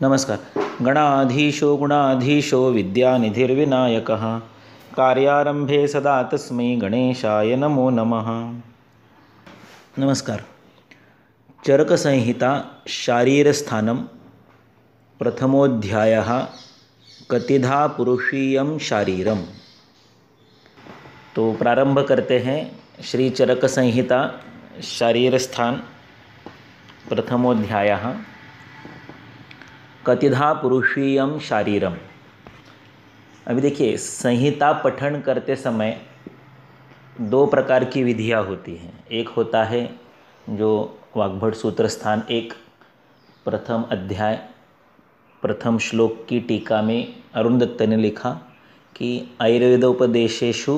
नमस्कार। गणाधीशो गुणाधीशो विद्यानिधिर्विनायकः कार्यारंभे सदा तस्मै गणेशाय नमो नमः। नमस्कार। चरकसंहिता शारीरस्थानं प्रथमोऽध्यायः कतिधा पुरुषीयं शारीरम। तो प्रारंभ करते हैं श्री चरक संहिता शारीर स्थान प्रथमोऽध्यायः कतिधा पुरुषीयम शारीरम। अभी देखिए, संहिता पठन करते समय दो प्रकार की विधियाँ होती हैं। एक होता है जो वाग्भट सूत्र स्थान 1 प्रथम अध्याय प्रथम श्लोक की टीका में अरुण दत्त ने लिखा कि आयुर्वेदोपदेशेषु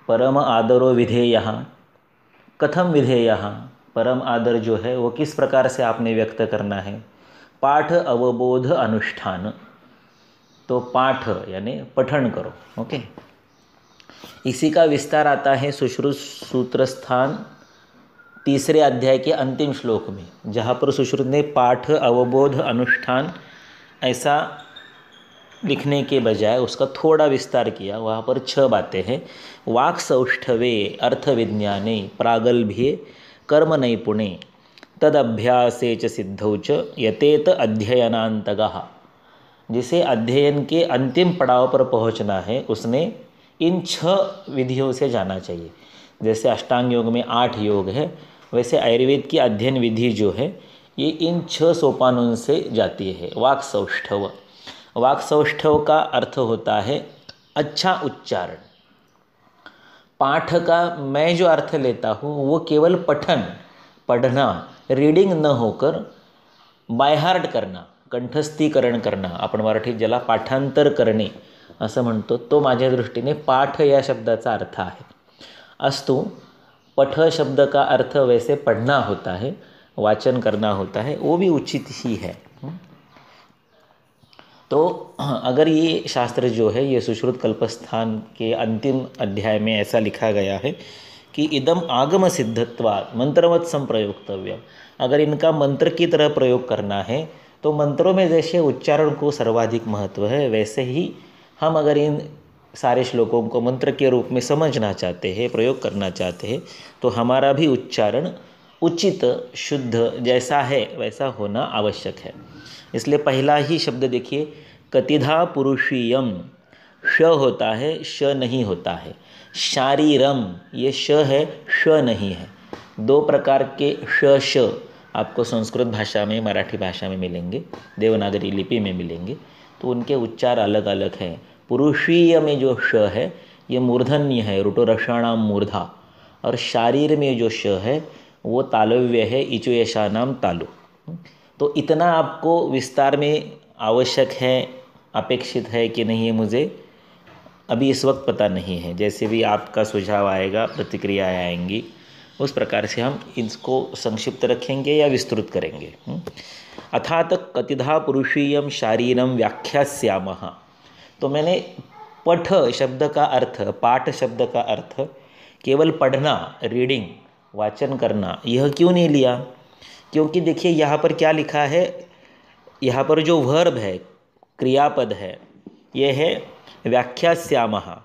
परम आदरो विधेयः। कथम विधेयः, परम आदर जो है वो किस प्रकार से आपने व्यक्त करना है। पाठ अवबोध अनुष्ठान, तो पाठ यानी पठन करो। ओके, इसी का विस्तार आता है सुश्रुत सूत्र स्थान तीसरे अध्याय के अंतिम श्लोक में, जहाँ पर सुश्रुत ने पाठ अवबोध अनुष्ठान ऐसा लिखने के बजाय उसका थोड़ा विस्तार किया। वहाँ पर 6 बातें हैं। वाक् सौष्ठवे अर्थ विज्ञाने प्रागल्भ्ये कर्म नैपुणे तदभ्यासे च सिद्धौ च यतेत अध्ययनांतगः। जिसे अध्ययन के अंतिम पड़ाव पर पहुँचना है उसने इन 6 विधियों से जाना चाहिए। जैसे अष्टांग योग में 8 योग है, वैसे आयुर्वेद की अध्ययन विधि जो है ये इन 6 सोपानों से जाती है। वाक् सौष्ठव, वाक् सौष्ठव का अर्थ होता है अच्छा उच्चारण। पाठ का मैं जो अर्थ लेता हूँ वो केवल पठन, पढ़ना, रीडिंग न होकर बाय हार्ट करना, कंठस्थीकरण करना, आपण मराठीत ज्याला पाठांतर करणे असं म्हणतो, तो माझ्या दृष्टीने पाठ या शब्दाचा अर्थ आहे। अस्तु, पठ शब्द का अर्थ वैसे पढ़ना होता है, वाचन करना होता है, वो भी उचित ही है। तो अगर ये शास्त्र जो है ये सुश्रुत कल्पस्थान के अंतिम अध्याय में ऐसा लिखा गया है कि इदम आगम सिद्धत्वात् मंत्रवत् संप्रयोक्तव्यम, अगर इनका मंत्र की तरह प्रयोग करना है तो मंत्रों में जैसे उच्चारण को सर्वाधिक महत्व है, वैसे ही हम अगर इन सारे श्लोकों को मंत्र के रूप में समझना चाहते हैं, प्रयोग करना चाहते हैं, तो हमारा भी उच्चारण उचित शुद्ध जैसा है वैसा होना आवश्यक है। इसलिए पहला ही शब्द देखिए, कतिधा पुरुषीयम। श होता है, श नहीं होता है। शारीरम, ये श है, श नहीं है। 2 प्रकार के श आपको संस्कृत भाषा में, मराठी भाषा में मिलेंगे, देवनागरी लिपि में मिलेंगे, तो उनके उच्चार अलग अलग हैं। पुरुषीय में जो श है ये मूर्धन्य है, ऋटुरषाणाम मूर्धा, और शारीर में जो श है वो तालव्य है, इचु यशानाम तालु। तो इतना आपको विस्तार में आवश्यक है, अपेक्षित है कि नहीं, है मुझे अभी इस वक्त पता नहीं है। जैसे भी आपका सुझाव आएगा, प्रतिक्रियाएं आएंगी, उस प्रकार से हम इसको संक्षिप्त रखेंगे या विस्तृत करेंगे। अथात कतिधा पुरुषीयम शारीरम व्याख्यास्यामः। तो मैंने पठ शब्द का अर्थ, पाठ शब्द का अर्थ केवल पढ़ना, रीडिंग, वाचन करना, यह क्यों नहीं लिया? क्योंकि देखिए यहाँ पर क्या लिखा है, यहाँ पर जो वर्ब है, क्रियापद है, यह है व्याख्यास्यामः।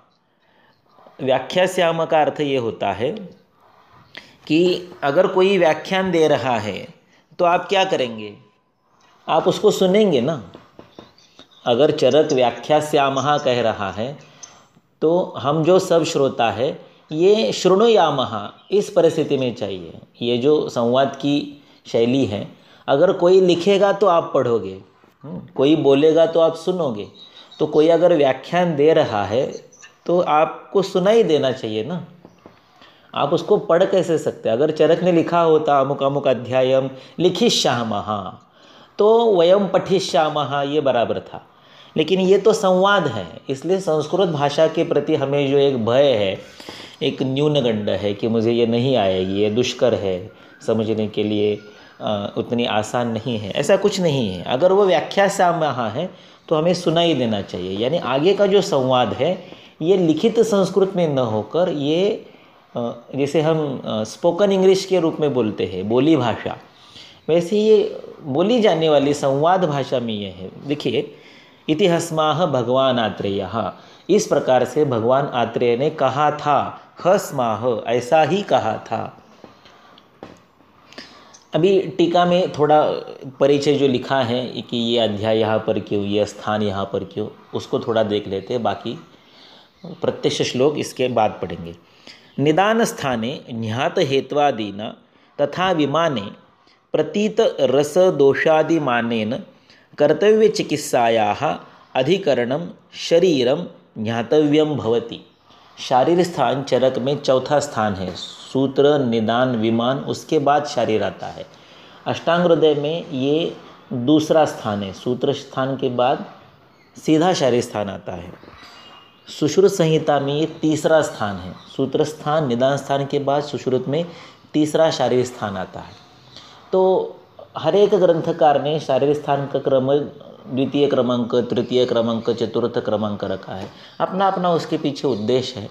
व्याख्यास्याम का अर्थ ये होता है कि अगर कोई व्याख्यान दे रहा है तो आप क्या करेंगे? आप उसको सुनेंगे ना। अगर चरक व्याख्यास्यामः कह रहा है तो हम जो सब श्रोता है ये शृणुयामः इस परिस्थिति में चाहिए। ये जो संवाद की शैली है, अगर कोई लिखेगा तो आप पढ़ोगे, कोई बोलेगा तो आप सुनोगे। तो कोई अगर व्याख्यान दे रहा है तो आपको सुनाई देना चाहिए ना। आप उसको पढ़ कैसे सकते? अगर चरक ने लिखा होता अमुक अमुक अध्यायम लिखिष्यामः तो वयम पठिष्यामः, ये बराबर था। लेकिन ये तो संवाद है, इसलिए संस्कृत भाषा के प्रति हमें जो एक भय है, एक न्यूनगंड है कि मुझे ये नहीं आएगी, ये दुष्कर है, समझने के लिए उतनी आसान नहीं है, ऐसा कुछ नहीं है। अगर वो व्याख्यास्यामः है तो हमें सुनाई देना चाहिए। यानी आगे का जो संवाद है ये लिखित संस्कृत में न होकर ये जैसे हम स्पोकन इंग्लिश के रूप में बोलते हैं, बोली भाषा, वैसे ये बोली जाने वाली संवाद भाषा में ये है। देखिए, इति हस्माह भगवान आत्रेयः, इस प्रकार से भगवान आत्रेय ने कहा था, हस्माह ऐसा ही कहा था। अभी टीका में थोड़ा परिचय जो लिखा है कि ये अध्याय यहाँ पर क्यों, ये स्थान यहाँ पर क्यों, उसको थोड़ा देख लेते हैं, बाकी प्रत्यक्ष श्लोक इसके बाद पढ़ेंगे। निदान स्थाने न्यात हेत्वादीना तथा विमाने प्रतीत रस दोषादिमानेन कर्तव्य चिकित्सायाः अधिकरणम शरीरम ज्ञातव्यम भवति। शारीर स्थान चरक में चौथा स्थान है, सूत्र निदान विमान, उसके बाद शारीर आता है। अष्टांग हृदय में ये दूसरा स्थान है, सूत्र स्थान के बाद सीधा शारीर स्थान आता है। सुश्रुत संहिता में ये तीसरा स्थान है, सूत्र स्थान निदान स्थान के बाद सुश्रुत में तीसरा शारीर स्थान आता है। तो हर एक ग्रंथकार ने शारीर स्थान का क्रम द्वितीय क्रमांक, तृतीय क्रमांक, चतुर्थ क्रमांक रखा है, अपना अपना उसके पीछे उद्देश्य है।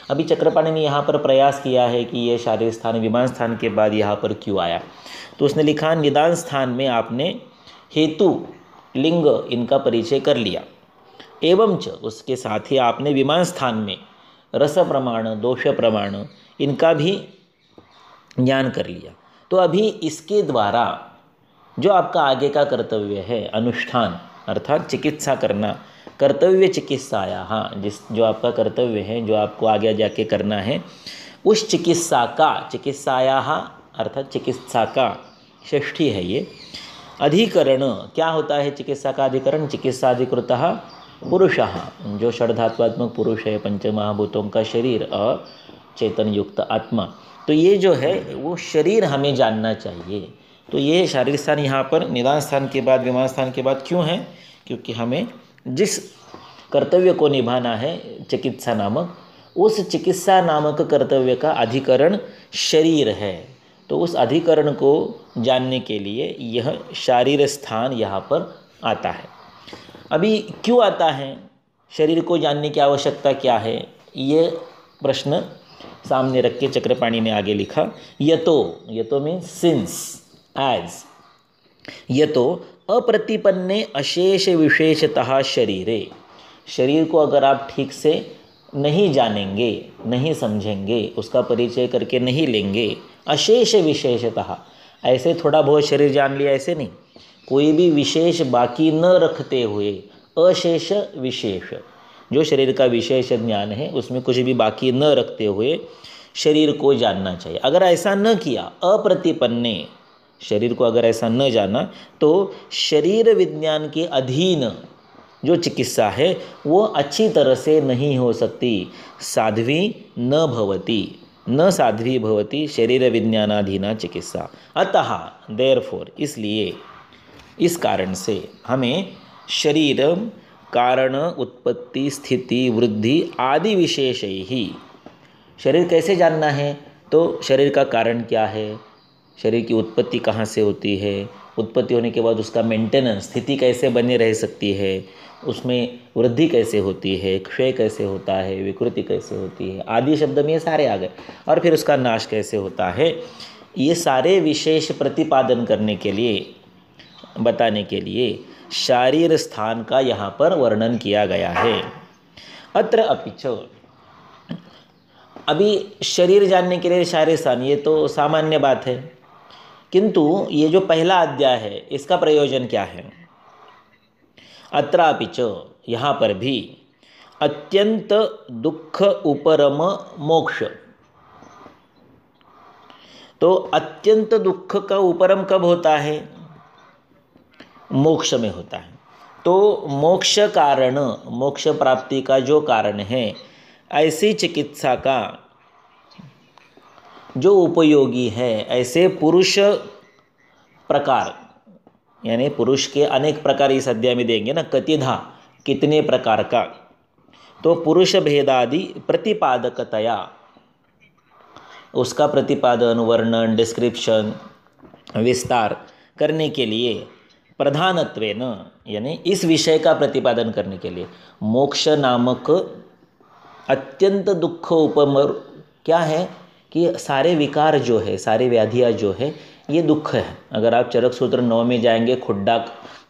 अभी चक्रपाणि ने यहाँ पर प्रयास किया है कि ये शारीर स्थान विमान स्थान के बाद यहाँ पर क्यों आया, तो उसने लिखा निदान स्थान में आपने हेतु लिंग इनका परिचय कर लिया, एवं च उसके साथ ही आपने विमान स्थान में रस प्रमाण दोष प्रमाण इनका भी ज्ञान कर लिया। तो अभी इसके द्वारा जो आपका आगे का कर्तव्य है अनुष्ठान, अर्थात चिकित्सा करना, कर्तव्य चिकित्साया, हाँ, जो आपका कर्तव्य है, जो आपको आगे जाके करना है, उस चिकित्सा का, चिकित्साया अर्थात चिकित्सा का षष्ठी है ये, अधिकरण क्या होता है? चिकित्सा का अधिकरण चिकित्साधिकृतः पुरुषः, जो षड्धात्वात्मक पुरुष है, पंचमहाभूतों का शरीर और चेतन युक्त आत्मा। तो ये जो है वो शरीर हमें जानना चाहिए। तो ये शारीरिक स्थान यहाँ पर निदान स्थान के बाद विमान स्थान के बाद क्यों है? क्योंकि हमें जिस कर्तव्य को निभाना है चिकित्सा नामक, उस चिकित्सा नामक कर्तव्य का अधिकरण शरीर है। तो उस अधिकरण को जानने के लिए यह शारीर स्थान यहाँ पर आता है। अभी क्यों आता है, शरीर को जानने की आवश्यकता क्या है, ये प्रश्न सामने रख के चक्रपाणि ने आगे लिखा, यतो मीन सिंस, एज, यतो अप्रतिपन्ने अशेष विशेषतः शरीरे, शरीर को अगर आप ठीक से नहीं जानेंगे, नहीं समझेंगे, उसका परिचय करके नहीं लेंगे, अशेष विशेषतः, ऐसे थोड़ा बहुत शरीर जान लिया ऐसे नहीं, कोई भी विशेष बाकी न रखते हुए, अशेष विशेष, जो शरीर का विशेष ज्ञान है उसमें कुछ भी बाकी न रखते हुए शरीर को जानना चाहिए। अगर ऐसा न किया, अप्रतिपन्ने, शरीर को अगर ऐसा न जाना, तो शरीर विज्ञान के अधीन जो चिकित्सा है वो अच्छी तरह से नहीं हो सकती। साध्वी न भवति, न साध्वी भवति शरीर विज्ञानाधीना चिकित्सा। अतः देयरफॉर, इसलिए, इस कारण से हमें शरीर कारण उत्पत्ति स्थिति वृद्धि आदि विशेष ही, शरीर कैसे जानना है, तो शरीर का कारण क्या है, शरीर की उत्पत्ति कहाँ से होती है, उत्पत्ति होने के बाद उसका मेंटेनेंस, स्थिति कैसे बनी रह सकती है, उसमें वृद्धि कैसे होती है, क्षय कैसे होता है, विकृति कैसे होती है, आदि शब्द में ये सारे आ गए, और फिर उसका नाश कैसे होता है, ये सारे विशेष प्रतिपादन करने के लिए, बताने के लिए शारीर स्थान का यहाँ पर वर्णन किया गया है। अत्र अपिच, अभी शरीर जानने के लिए शारीर स्थान, ये तो सामान्य बात है, किंतु ये जो पहला अध्याय है इसका प्रयोजन क्या है? अत्रापिच, यहाँ पर भी, अत्यंत दुख उपरम मोक्ष, तो अत्यंत दुख का उपरम कब होता है? मोक्ष में होता है। तो मोक्ष कारण, मोक्ष प्राप्ति का जो कारण है, ऐसी चिकित्सा का जो उपयोगी है, ऐसे पुरुष प्रकार, यानी पुरुष के अनेक प्रकार इस अध्याय में देंगे ना, कतिधा, कितने प्रकार का, तो पुरुष भेदादि प्रतिपादकतया, उसका प्रतिपादन, वर्णन, डिस्क्रिप्शन, विस्तार करने के लिए, प्रधानत्वेन, यानी इस विषय का प्रतिपादन करने के लिए, मोक्ष नामक अत्यंत दुख उपमर क्या है कि सारे विकार जो है, सारे व्याधियाँ जो है, ये दुख है। अगर आप चरक सूत्र 9 में जाएंगे, खुड्डा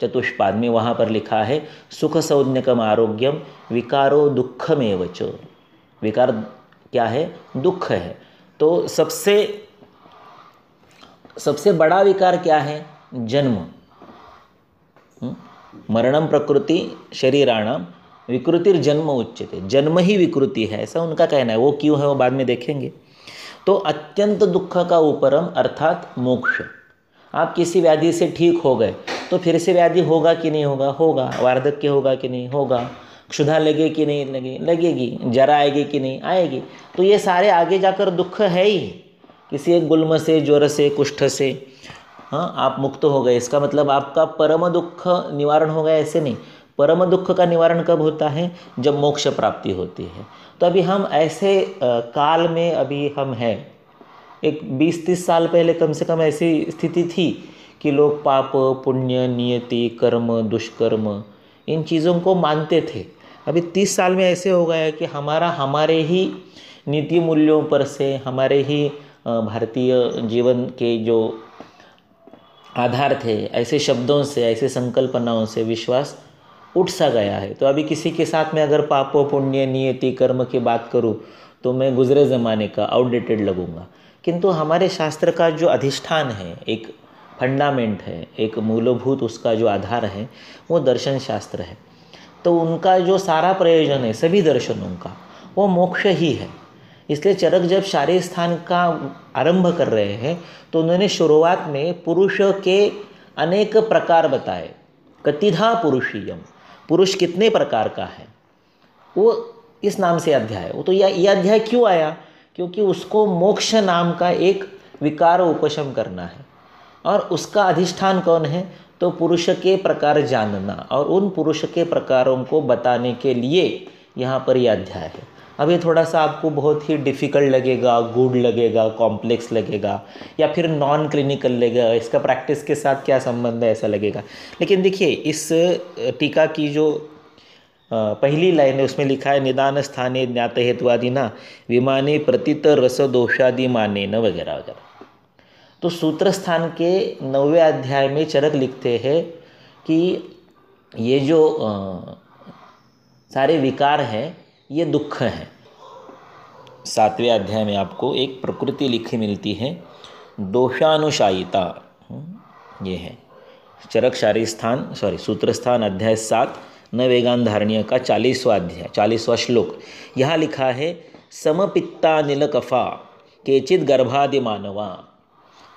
चतुष्पाद में, वहाँ पर लिखा है सुख संज्ञकम आरोग्यम विकारो दुःखमेव च। विकार क्या है? दुख है। तो सबसे बड़ा विकार क्या है? जन्म। मरणम प्रकृति शरीराणाम विकृतिर्जन्म उच्यते। जन्म ही विकृति है, ऐसा उनका कहना है। वो क्यों है वो बाद में देखेंगे। तो अत्यंत दुख का उपरम अर्थात मोक्ष। आप किसी व्याधि से ठीक हो गए तो फिर से व्याधि होगा कि नहीं होगा? होगा। वार्धक्य होगा कि नहीं? होगा। क्षुधा लगे कि नहीं लगेगी। जरा आएगी कि नहीं? आएगी। तो ये सारे आगे जाकर दुख है ही। किसी एक गुल्म से, ज्वर से, कुष्ठ से आप मुक्त हो गए, इसका मतलब आपका परम दुख निवारण हो गया, ऐसे नहीं। परम दुख का निवारण कब होता है? जब मोक्ष प्राप्ति होती है। तो अभी हम ऐसे काल में अभी हम हैं। एक 20-30 साल पहले कम से कम ऐसी स्थिति थी कि लोग पाप, पुण्य, नियति, कर्म, दुष्कर्म, इन चीज़ों को मानते थे। अभी 30 साल में ऐसे हो गया है कि हमारे ही नीति मूल्यों पर से, हमारे ही भारतीय जीवन के जो आधार थे, ऐसे शब्दों से, ऐसे संकल्पनाओं से विश्वास उठ सा गया है। तो अभी किसी के साथ में अगर पाप, पुण्य, नियति, कर्म की बात करूं तो मैं गुजरे ज़माने का, आउटडेटेड लगूंगा। किंतु हमारे शास्त्र का जो अधिष्ठान है, एक फंडामेंट है, एक मूलभूत उसका जो आधार है, वो दर्शन शास्त्र है। तो उनका जो सारा प्रयोजन है सभी दर्शनों का, वो मोक्ष ही है। इसलिए चरक जब शारीर स्थान का आरंभ कर रहे हैं तो उन्होंने शुरुआत में पुरुष के अनेक प्रकार बताए। कतिधा पुरुषीयम, पुरुष कितने प्रकार का है, वो इस नाम से अध्याय। वो तो यह अध्याय क्यों आया? क्योंकि उसको मोक्ष नाम का एक विकार उपशम करना है। और उसका अधिष्ठान कौन है? तो पुरुष के प्रकार जानना, और उन पुरुष के प्रकारों को बताने के लिए यहाँ पर यह अध्याय है। अभी थोड़ा सा आपको बहुत ही डिफ़िकल्ट लगेगा, गूढ़ लगेगा, कॉम्प्लेक्स लगेगा, या फिर नॉन क्लिनिकल लगेगा, इसका प्रैक्टिस के साथ क्या संबंध है, ऐसा लगेगा। लेकिन देखिए, इस टीका की जो पहली लाइन है उसमें लिखा है निदान स्थाने ज्ञात हेत्वादि ना विमाने प्रतीत रस दोषादि माने न वगैरह वगैरह। तो सूत्र स्थान के 9वें अध्याय में चरक लिखते हैं कि ये जो सारे विकार हैं ये दुख हैं। 7वें अध्याय में आपको एक प्रकृति लिखी मिलती है, दोषानुशायिता। ये है चरक शारीर स्थान सूत्र स्थान अध्याय 7 न वेगान धारणीय का 40वां अध्याय 40वां श्लोक। यहाँ लिखा है समपित्ता नीलकफा केचित गर्भादि मानवा।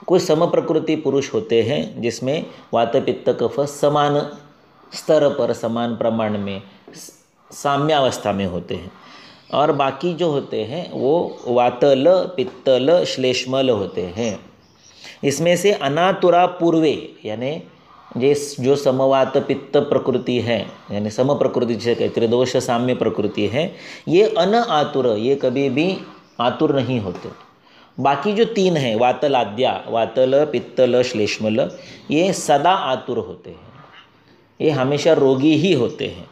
कुछ सम प्रकृति पुरुष होते हैं जिसमें वात पित्त कफ समान स्तर पर, समान प्रमाण में, साम्यावस्था में होते हैं। और बाकी जो होते हैं वो वातल, पित्तल, श्लेष्मल होते हैं। इसमें से अनातुरा पूर्वे, यानी जो समवात पित्त प्रकृति है, यानी सम प्रकृति जिसे कहते, त्रिदोष साम्य प्रकृति है, ये अन आतुर, ये कभी भी आतुर नहीं होते। बाकी जो 3 हैं, वातल आद्या, वातल, पित्तल, श्लेष्मल, ये सदा आतुर होते हैं, ये हमेशा रोगी ही होते हैं।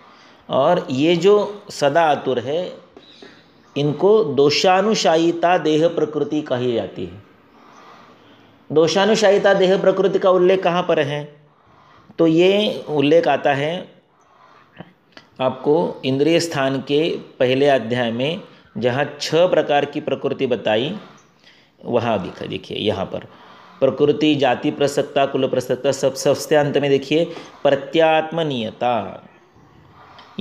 और ये जो सदा आतुर है, इनको दोषानुशायिता देह प्रकृति कही जाती है। दोषानुशायिता देह प्रकृति का उल्लेख कहाँ पर है? तो ये उल्लेख आता है आपको इंद्रिय स्थान के पहले अध्याय में, जहाँ 6 प्रकार की प्रकृति बताई, वहाँ देखिए यहाँ पर प्रकृति, जाति प्रसक्ता, कुल प्रसक्ता, सबसे अंत में देखिए प्रत्यात्मनीयता।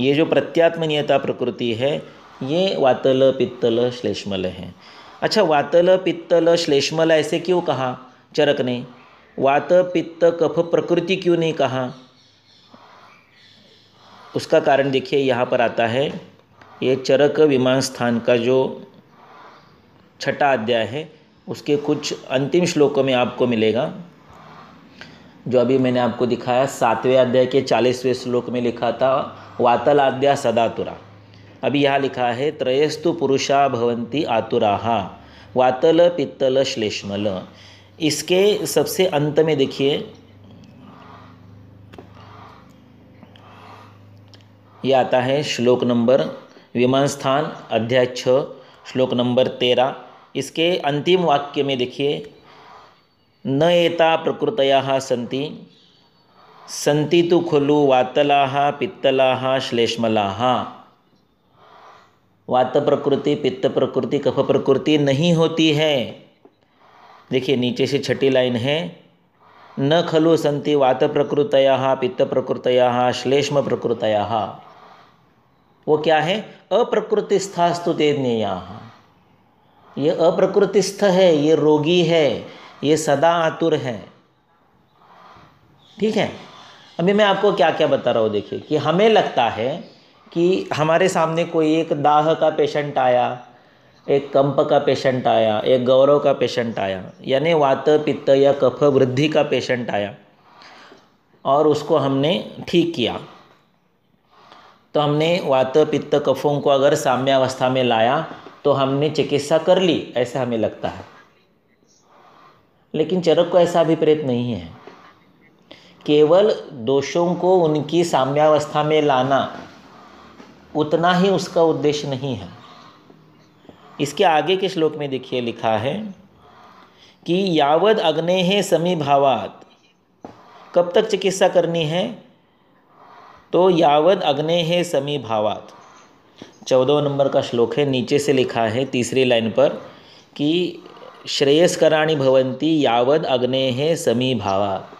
ये जो प्रत्यात्मनीयता प्रकृति है ये वातल, पित्तल, श्लेष्मल है। अच्छा, वातल, पित्तल, श्लेष्मल ऐसे क्यों कहा चरक ने? वात, पित्त, कफ प्रकृति क्यों नहीं कहा? उसका कारण देखिए यहाँ पर आता है। ये चरक विमान स्थान का जो 6ठा अध्याय है उसके कुछ अंतिम श्लोकों में आपको मिलेगा। जो अभी मैंने आपको दिखाया 7वें अध्याय के 40वें श्लोक में लिखा था वातल आद्या सदातुरा। अभी यहाँ लिखा है त्रयस्तु पुरुषा भवन्ति आतुराहा वातल, पित्तल, श्लेष्मल। इसके सबसे अंत में देखिए ये आता है श्लोक नंबर, विमान स्थान अध्याय 6 श्लोक नंबर 13। इसके अंतिम वाक्य में देखिए न एता प्रकृतयः सन्ति सन्ति तु खलु वातलाः पित्तलाः श्लेष्मलाः। वात प्रकृति, पित्त प्रकृति, कफ प्रकृति नहीं होती है। देखिए नीचे से छठी लाइन है, न खलु सन्ति वात प्रकृतयः पित्त प्रकृतयः श्लेष्म प्रकृतयः। वो क्या है? अप्रकृतिस्थास्तु ते ज्ञेयाः। ये अप्रकृतिस्थ है, ये रोगी है, ये सदा आतुर है। ठीक है। अभी मैं आपको क्या क्या बता रहा हूँ। देखिए कि हमें लगता है कि हमारे सामने कोई एक दाह का पेशेंट आया, एक कंप का पेशेंट आया, एक गौरव का पेशेंट आया, यानी वात पित्त या कफ वृद्धि का पेशेंट आया और उसको हमने ठीक किया। तो हमने वात पित्त कफों को अगर साम्यावस्था में लाया तो हमने चिकित्सा कर ली, ऐसा हमें लगता है। लेकिन चरक को ऐसा अभिप्रेत नहीं है। केवल दोषों को उनकी साम्यावस्था में लाना उतना ही उसका उद्देश्य नहीं है। इसके आगे के श्लोक में देखिए लिखा है कि यावद अग्नेः समीभावात्। कब तक चिकित्सा करनी है? तो यावद अग्नेः समीभावात्। 14 नंबर का श्लोक है, नीचे से लिखा है तीसरी लाइन पर कि श्रेयस्कराणि भवन्ति यावद अग्नेः समीभावात्।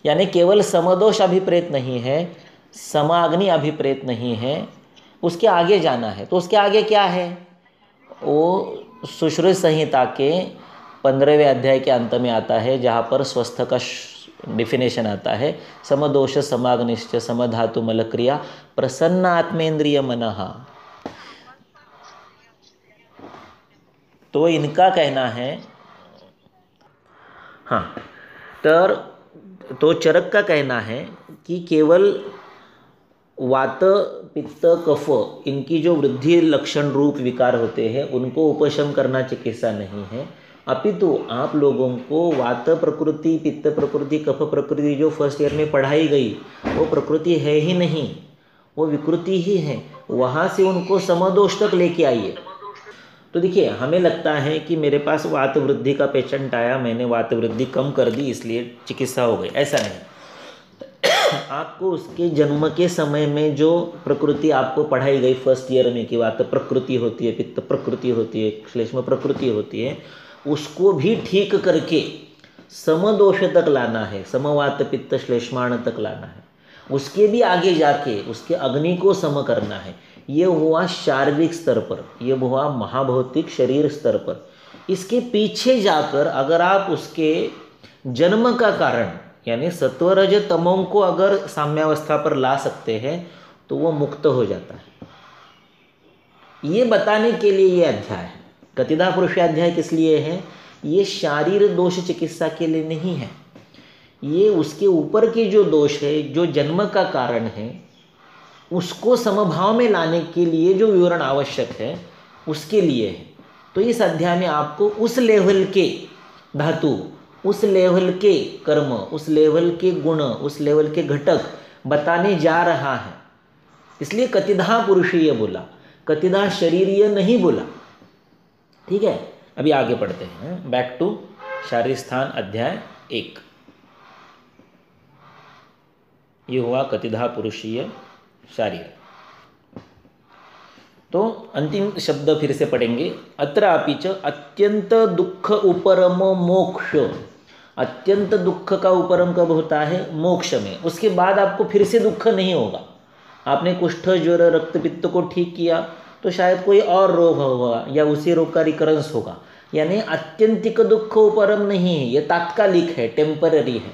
यानी केवल समदोष अभिप्रेत नहीं है, समाग्नि अभिप्रेत नहीं है, उसके आगे जाना है। तो उसके आगे क्या है? वो सुश्रुत संहिता के 15वें अध्याय के अंत में आता है, जहाँ पर स्वस्थ का डिफिनेशन आता है, समदोष समाग्निश्च समधातु मलक्रिया प्रसन्न आत्मेन्द्रिय मनः। तो इनका कहना है, हाँ, तो चरक का कहना है कि केवल वात पित्त कफ इनकी जो वृद्धि लक्षण रूप विकार होते हैं उनको उपशम करना चिकित्सा नहीं है, अपितु आप लोगों को वात प्रकृति, पित्त प्रकृति, कफ प्रकृति जो फर्स्ट ईयर में पढ़ाई गई वो प्रकृति है ही नहीं, वो विकृति ही है। वहाँ से उनको समदोष तक लेके आइए। तो देखिए हमें लगता है कि मेरे पास वात वृद्धि का पेशेंट आया, मैंने वात वृद्धि कम कर दी इसलिए चिकित्सा हो गई, ऐसा नहीं। आपको उसके जन्म के समय में जो प्रकृति आपको पढ़ाई गई फर्स्ट ईयर में कि वात प्रकृति होती है, पित्त प्रकृति होती है, श्लेष्म प्रकृति होती है, उसको भी ठीक करके समदोष तक लाना है, समवात पित्त श्लेष्माण तक लाना है। उसके भी आगे जाके उसके अग्नि को सम करना है। ये हुआ शारीरिक स्तर पर, ये हुआ महाभौतिक शरीर स्तर पर। इसके पीछे जाकर अगर आप उसके जन्म का कारण यानी सत्वरज तमों को अगर साम्यावस्था पर ला सकते हैं तो वो मुक्त हो जाता है। ये बताने के लिए ये अध्याय है। कतिधा पुरुष अध्याय किस लिए है? ये शारीर दोष चिकित्सा के लिए नहीं है, ये उसके ऊपर के जो दोष है, जो जन्म का कारण है, उसको समभाव में लाने के लिए जो विवरण आवश्यक है उसके लिए है। तो इस अध्याय में आपको उस लेवल के धातु, उस लेवल के कर्म, उस लेवल के गुण, उस लेवल के घटक बताने जा रहा है। इसलिए कतिधा पुरुषीय बोला, कतिधा शरीरीय नहीं बोला। ठीक है, अभी आगे पढ़ते हैं। बैक टू शारीर स्थान अध्याय 1। ये हुआ कतिधा पुरुषीय शारीर। तो अंतिम शब्द फिर से पढ़ेंगे। अत्रापि च अत्यंत दुख उपरमो मोक्ष। अत्यंत दुख का उपरम कब होता है? मोक्ष में। उसके बाद आपको फिर से दुख नहीं होगा। आपने कुष्ठ, ज्वर, रक्तपित्त को ठीक किया तो शायद कोई और रोग होगा या उसी रोग का रिकरेंस होगा। यानी अत्यंतिक दुख उपरम नहीं है, ये तात्कालिक है, टेम्पररी है।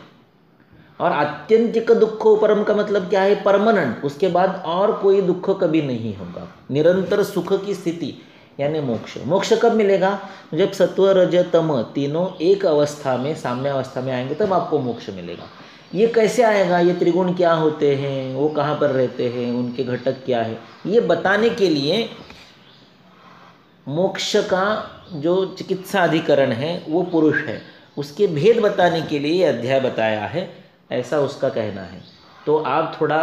और आत्यंतिक दुख उपरम का मतलब क्या है? परमानेंट। उसके बाद और कोई दुख कभी नहीं होगा, निरंतर सुख की स्थिति यानी मोक्ष। मोक्ष कब मिलेगा? जब सत्व रज तम तीनों एक अवस्था में, साम्य अवस्था में आएंगे तब आपको मोक्ष मिलेगा। ये कैसे आएगा? ये त्रिगुण क्या होते हैं, वो कहाँ पर रहते हैं, उनके घटक क्या है, ये बताने के लिए मोक्ष का जो चिकित्सा अधिकरण है वो पुरुष है, उसके भेद बताने के लिए ये अध्याय बताया है, ऐसा उसका कहना है। तो आप थोड़ा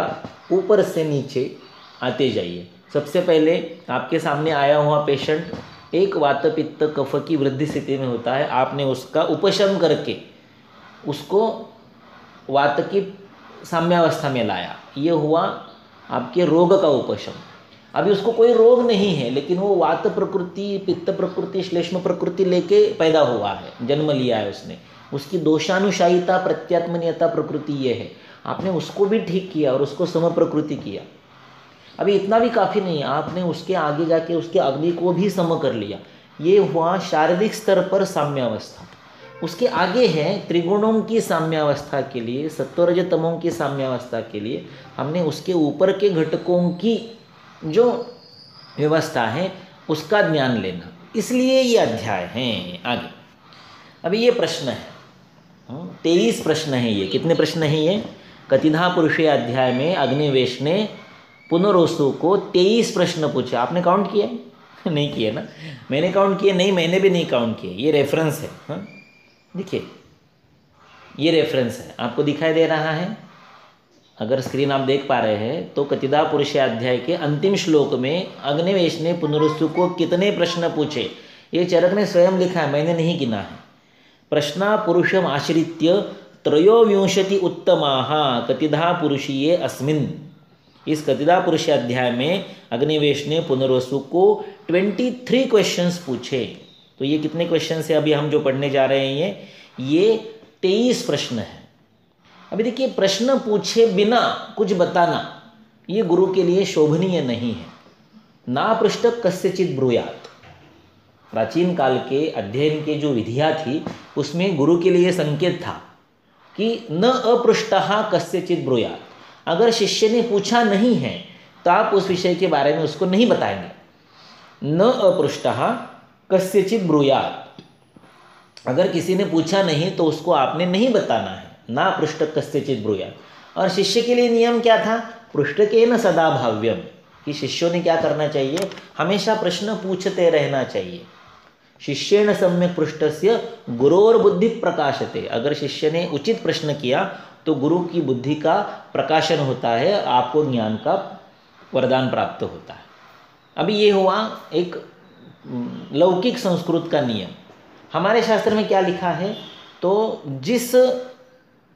ऊपर से नीचे आते जाइए। सबसे पहले आपके सामने आया हुआ पेशेंट एक वात पित्त कफ की वृद्धि स्थिति में होता है, आपने उसका उपशम करके उसको वात की साम्यावस्था में लाया। ये हुआ आपके रोग का उपशम। अभी उसको कोई रोग नहीं है, लेकिन वो वात प्रकृति, पित्त प्रकृति, श्लेष्म प्रकृति लेके पैदा हुआ है, जन्म लिया है उसने। उसकी दोषानुशायिता, प्रत्यात्मनीयता प्रकृति ये है। आपने उसको भी ठीक किया और उसको सम प्रकृति किया। अभी इतना भी काफ़ी नहीं, आपने उसके आगे जाके उसके अग्नि को भी सम कर लिया। ये हुआ शारीरिक स्तर पर साम्यावस्था। उसके आगे है त्रिगुणों की साम्यावस्था के लिए, सत्वरज तमों की साम्यावस्था के लिए हमने उसके ऊपर के घटकों की जो व्यवस्था है उसका ज्ञान लेना। इसलिए ये अध्याय हैं आगे। अभी ये प्रश्न है 23 प्रश्न है। ये कितने प्रश्न हैं? ये कतिधा पुरुषे अध्याय में अग्निवेश ने पुनरोसु को 23 प्रश्न पूछे। आपने काउंट किया? नहीं किया ना? मैंने काउंट किए नहीं, मैंने भी नहीं काउंट किए। ये रेफरेंस है। हाँ देखिए, ये रेफरेंस है, आपको दिखाई दे रहा है। अगर स्क्रीन आप देख पा रहे हैं तो कतिधा पुरुषे अध्याय के अंतिम श्लोक में अग्निवेश ने पुनरुसु को कितने प्रश्न पूछे, ये चरक ने स्वयं लिखा है, मैंने नहीं गिना है। प्रश्ना पुरुषम आश्रित्य त्रयोविंशति उत्तमाः कतिधा पुरुषीये अस्मिन्। इस कतिधा पुरुष अध्याय में अग्निवेश ने पुनरुसु को 23 क्वेश्चंस पूछे। तो ये कितने क्वेश्चंस है अभी हम जो पढ़ने जा रहे हैं? ये 23 प्रश्न है। अभी देखिए, प्रश्न पूछे बिना कुछ बताना ये गुरु के लिए शोभनीय नहीं है। ना पृष्ठ कस्यचित ब्रूयात। प्राचीन काल के अध्ययन के जो विधियाँ थी उसमें गुरु के लिए संकेत था कि न अपृष्टः कस्यचित ब्रूयात। अगर शिष्य ने पूछा नहीं है तो आप उस विषय के बारे में उसको नहीं बताएंगे। न अपृष्टः कस्यचित ब्रूयात। अगर किसी ने पूछा नहीं तो उसको आपने नहीं बताना है। ना पृष्ठ कस्यचित ब्रूयात। और शिष्य के लिए नियम क्या था? पृष्ठकेन सदा भाव्यम, कि शिष्यों ने क्या करना चाहिए? हमेशा प्रश्न पूछते रहना चाहिए। शिष्येण सम्यक पृष्ठस्य गुरोर बुद्धि प्रकाशते। अगर शिष्य ने उचित प्रश्न किया तो गुरु की बुद्धि का प्रकाशन होता है, आपको ज्ञान का वरदान प्राप्त होता है। अभी ये हुआ एक लौकिक संस्कृत का नियम। हमारे शास्त्र में क्या लिखा है? तो जिस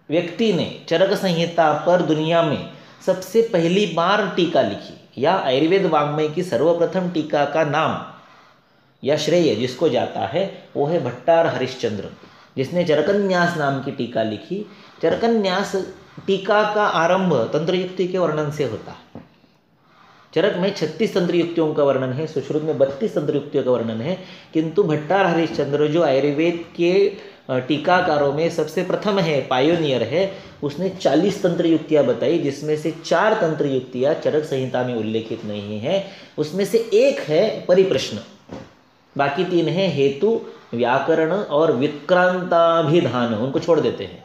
व्यक्ति ने चरक संहिता पर दुनिया में सबसे पहली बार टीका लिखी या आयुर्वेद वाङ्मय की सर्वप्रथम टीका का नाम या श्रेय जिसको जाता है वो है भट्टार हरिश्चंद्र, जिसने चरकन्यास नाम की टीका लिखी। चरकन्यास टीका का आरंभ तंत्र युक्ति के वर्णन से होता है। चरक में 36 तंत्र युक्तियों का वर्णन है, सुश्रुत में 32 तंत्र युक्तियों का वर्णन है। किंतु भट्टार हरिश्चंद्र जो आयुर्वेद के टीकाकारों में सबसे प्रथम है, पायोनियर है, उसने 40 तंत्र युक्तियाँ बताई, जिसमें से 4 तंत्र युक्तियाँ चरक संहिता में उल्लेखित नहीं है। उसमें से एक है परिप्रश्न, बाकी 3 है हेतु, व्याकरण और विक्रांताभिधान, उनको छोड़ देते हैं।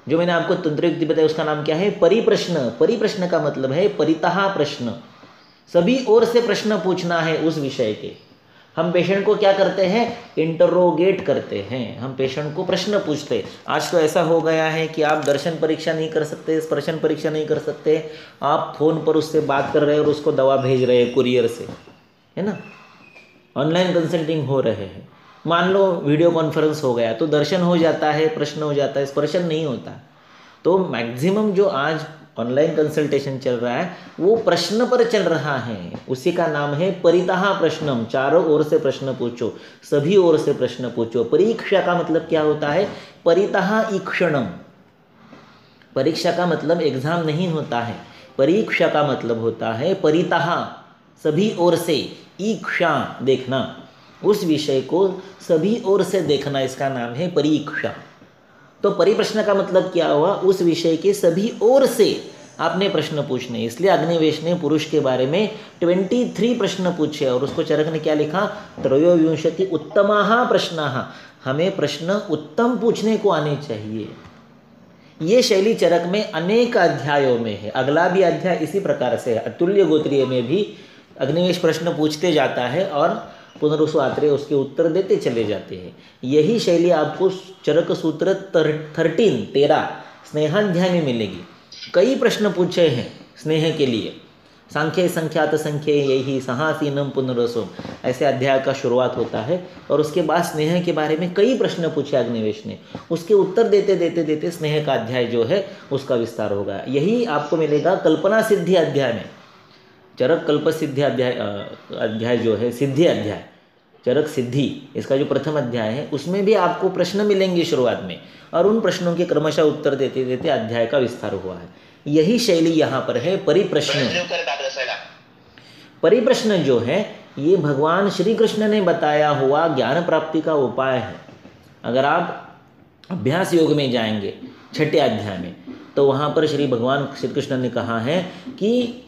जो मैंने आपको तंत्र युक्ति बताई उसका नाम क्या है? परिप्रश्न। परिप्रश्न का मतलब है परितः प्रश्न, सभी ओर से प्रश्न पूछना है उस विषय के। हम पेशेंट को क्या करते हैं? इंटरोगेट करते हैं, हम पेशेंट को प्रश्न पूछते हैं। आज तो ऐसा हो गया है कि आप दर्शन परीक्षा नहीं कर सकते, स्पर्शन परीक्षा नहीं कर सकते, आप फ़ोन पर उससे बात कर रहे हैं और उसको दवा भेज रहे हैं कुरियर से, है ना? ऑनलाइन कंसल्टिंग हो रहे हैं। मान लो वीडियो कॉन्फ्रेंस हो गया तो दर्शन हो जाता है, प्रश्न हो जाता है, स्पर्शन नहीं होता। तो मैक्सिमम जो आज ऑनलाइन कंसल्टेशन चल रहा है वो प्रश्न पर चल रहा है, उसी का नाम है परितः प्रश्नम। चारों ओर से प्रश्न पूछो, सभी ओर से प्रश्न पूछो। परीक्षा का मतलब क्या होता है? परितः ईक्षणम। परीक्षा का मतलब एग्जाम नहीं होता है, परीक्षा का मतलब होता है परितः, सभी ओर से, ईक्षा देखना, उस विषय को सभी ओर से देखना, इसका नाम है परीक्षा। तो परिप्रश्न का मतलब क्या हुआ? उस विषय के सभी ओर से आपने प्रश्न पूछने। इसलिए अग्निवेश ने पुरुष के बारे में 23 प्रश्न पूछे और उसको चरक ने क्या लिखा? त्रयोविंशति उत्तमाः प्रश्नाः। हमें प्रश्न उत्तम पूछने को आने चाहिए। ये शैली चरक में अनेक अध्यायों में है। अगला भी अध्याय इसी प्रकार से है। अतुल्य गोत्रीय में भी अग्निवेश प्रश्न पूछते जाता है और पुनरुसु आत्रेय उसके उत्तर देते चले जाते हैं। यही शैली आपको चरक सूत्र 13 स्नेहाध्याय में मिलेगी। कई प्रश्न पूछे हैं स्नेह के लिए। सांख्य संख्यात संख्य यही सहासीनम पुनरसोम, ऐसे अध्याय का शुरुआत होता है। और उसके बाद स्नेह के बारे में कई प्रश्न पूछे अग्निवेश ने, उसके उत्तर देते देते देते स्नेह का अध्याय जो है उसका विस्तार होगा। यही आपको मिलेगा कल्पना सिद्धि अध्याय में। चरक कल्प सिद्धि अध्याय जो है, सिद्धि अध्याय, चरक सिद्धि, इसका जो प्रथम अध्याय है उसमें भी आपको प्रश्न मिलेंगे शुरुआत में, और उन प्रश्नों के क्रमशः उत्तर देते देते अध्याय का विस्तार हुआ है। यही शैली यहाँ पर है। परिप्रश्न, परिप्रश्न जो है ये भगवान श्री कृष्ण ने बताया हुआ ज्ञान प्राप्ति का उपाय है। अगर आप अभ्यास योग में जाएंगे छठे अध्याय में, तो वहाँ पर श्री भगवान श्री कृष्ण ने कहा है कि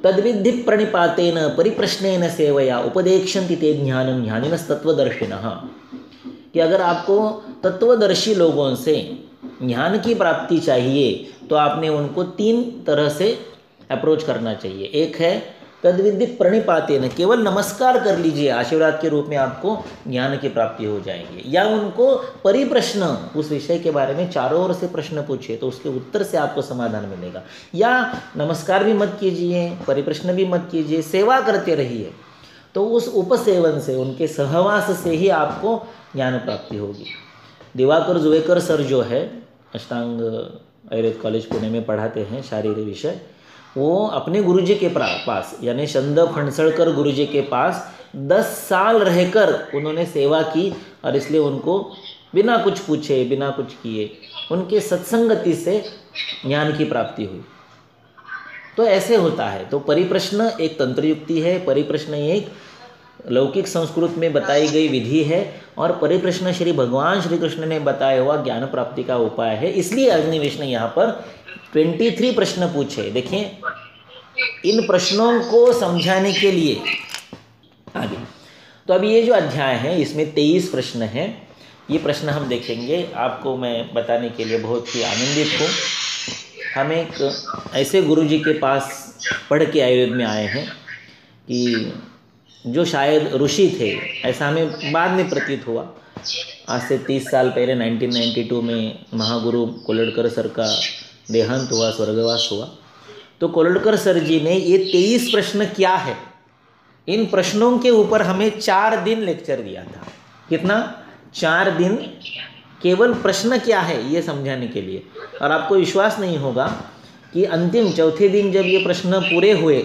तद्विद्धि प्रणिपातेन परिप्रश्नेन सेवया उपदेक्षन्ति ते ज्ञानं ज्ञानिनस्तत्वदर्शिनः, कि अगर आपको तत्वदर्शी लोगों से ज्ञान की प्राप्ति चाहिए तो आपने उनको 3 तरह से अप्रोच करना चाहिए। एक है तद्विद्धि प्रणिपातेन, केवल नमस्कार कर लीजिए, आशीर्वाद के रूप में आपको ज्ञान की प्राप्ति हो जाएगी। या उनको परिप्रश्न, उस विषय के बारे में चारों ओर से प्रश्न पूछिए तो उसके उत्तर से आपको समाधान मिलेगा। या नमस्कार भी मत कीजिए, परिप्रश्न भी मत कीजिए, सेवा करते रहिए, तो उस उपसेवन से, उनके सहवास से ही आपको ज्ञान प्राप्ति होगी। दिवाकर जुवेकर सर जो है, अष्टांग आयुर्वेद कॉलेज पुणे में पढ़ाते हैं शारीरिक विषय, वो अपने गुरुजी के पास यानी चंद फणसड़कर गुरुजी के पास 10 साल रहकर उन्होंने सेवा की, और इसलिए उनको बिना कुछ पूछे, बिना कुछ किए, उनके सत्संगति से ज्ञान की प्राप्ति हुई। तो ऐसे होता है। तो परिप्रश्न एक तंत्र युक्ति है, परिप्रश्न एक लौकिक संस्कृत में बताई गई विधि है, और परिप्रश्न श्री भगवान श्री कृष्ण ने बताया हुआ ज्ञान प्राप्ति का उपाय है। इसलिए अग्निवेश ने यहाँ पर 23 प्रश्न पूछे। देखिए, इन प्रश्नों को समझाने के लिए आगे, तो अभी ये जो अध्याय है इसमें 23 प्रश्न हैं। ये प्रश्न हम देखेंगे। आपको मैं बताने के लिए बहुत ही आनंदित हूँ। हम एक ऐसे गुरुजी के पास पढ़ के आयुर्वेद में आए हैं कि जो शायद ऋषि थे, ऐसा हमें बाद में प्रतीत हुआ। आज से 30 साल पहले 1992 में महागुरु कोलड़कर सर का देहांत हुआ, स्वर्गवास हुआ। तो कोलड़कर सर जी ने ये 23 प्रश्न क्या है, इन प्रश्नों के ऊपर हमें 4 दिन लेक्चर दिया था। कितना? 4 दिन केवल प्रश्न क्या है ये समझाने के लिए। और आपको विश्वास नहीं होगा कि अंतिम चौथे दिन जब ये प्रश्न पूरे हुए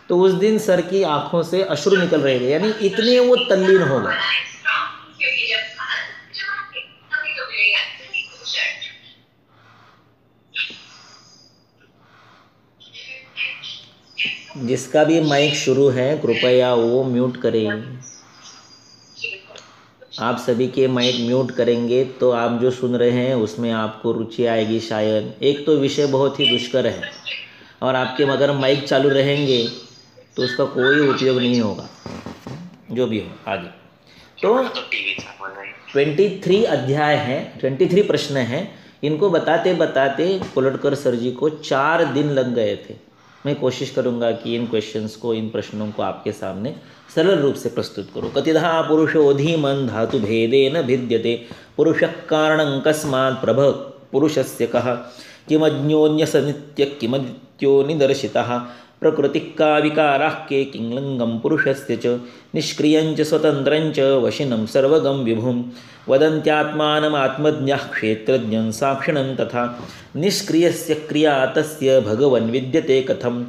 तो उस दिन सर की आंखों से अश्रु निकल रहे थे, यानी इतने वो तल्लीन हो गए। जिसका भी माइक शुरू है कृपया वो म्यूट करें। आप सभी के माइक म्यूट करेंगे तो आप जो सुन रहे हैं उसमें आपको रुचि आएगी शायद। एक तो विषय बहुत ही दुष्कर है, और आपके मगर माइक चालू रहेंगे तो उसका कोई उपयोग नहीं होगा। जो भी हो आगे। तो 23 अध्याय हैं, 23 प्रश्न हैं। इनको बताते बताते कोलड़कर सर जी को 4 दिन लग गए थे। मैं कोशिश करूंगा कि इन क्वेश्चंस को, इन प्रश्नों को आपके सामने सरल रूप से प्रस्तुत करूँ। कतिधा पुरुषोऽधीमन् धातु भेदेन भिद्यते पुरुषः कारणं कस्मात् प्रभ पुरुषस्य कः किमज्ञोऽन्यसनित्य किमदित्यो निदर्शितः प्रकृतिका विकाराः के किंलंगम पुरुषस्य च निष्क्रियञ्च स्वतन्त्रञ्च वशिनं सर्वगं विभुं वदन्त्यात्मानमात्मज्ञः क्षेत्रज्ञं साक्षिणं तथा निष्क्रियस्य क्रिया तस्य भगवन् विद्यते कथं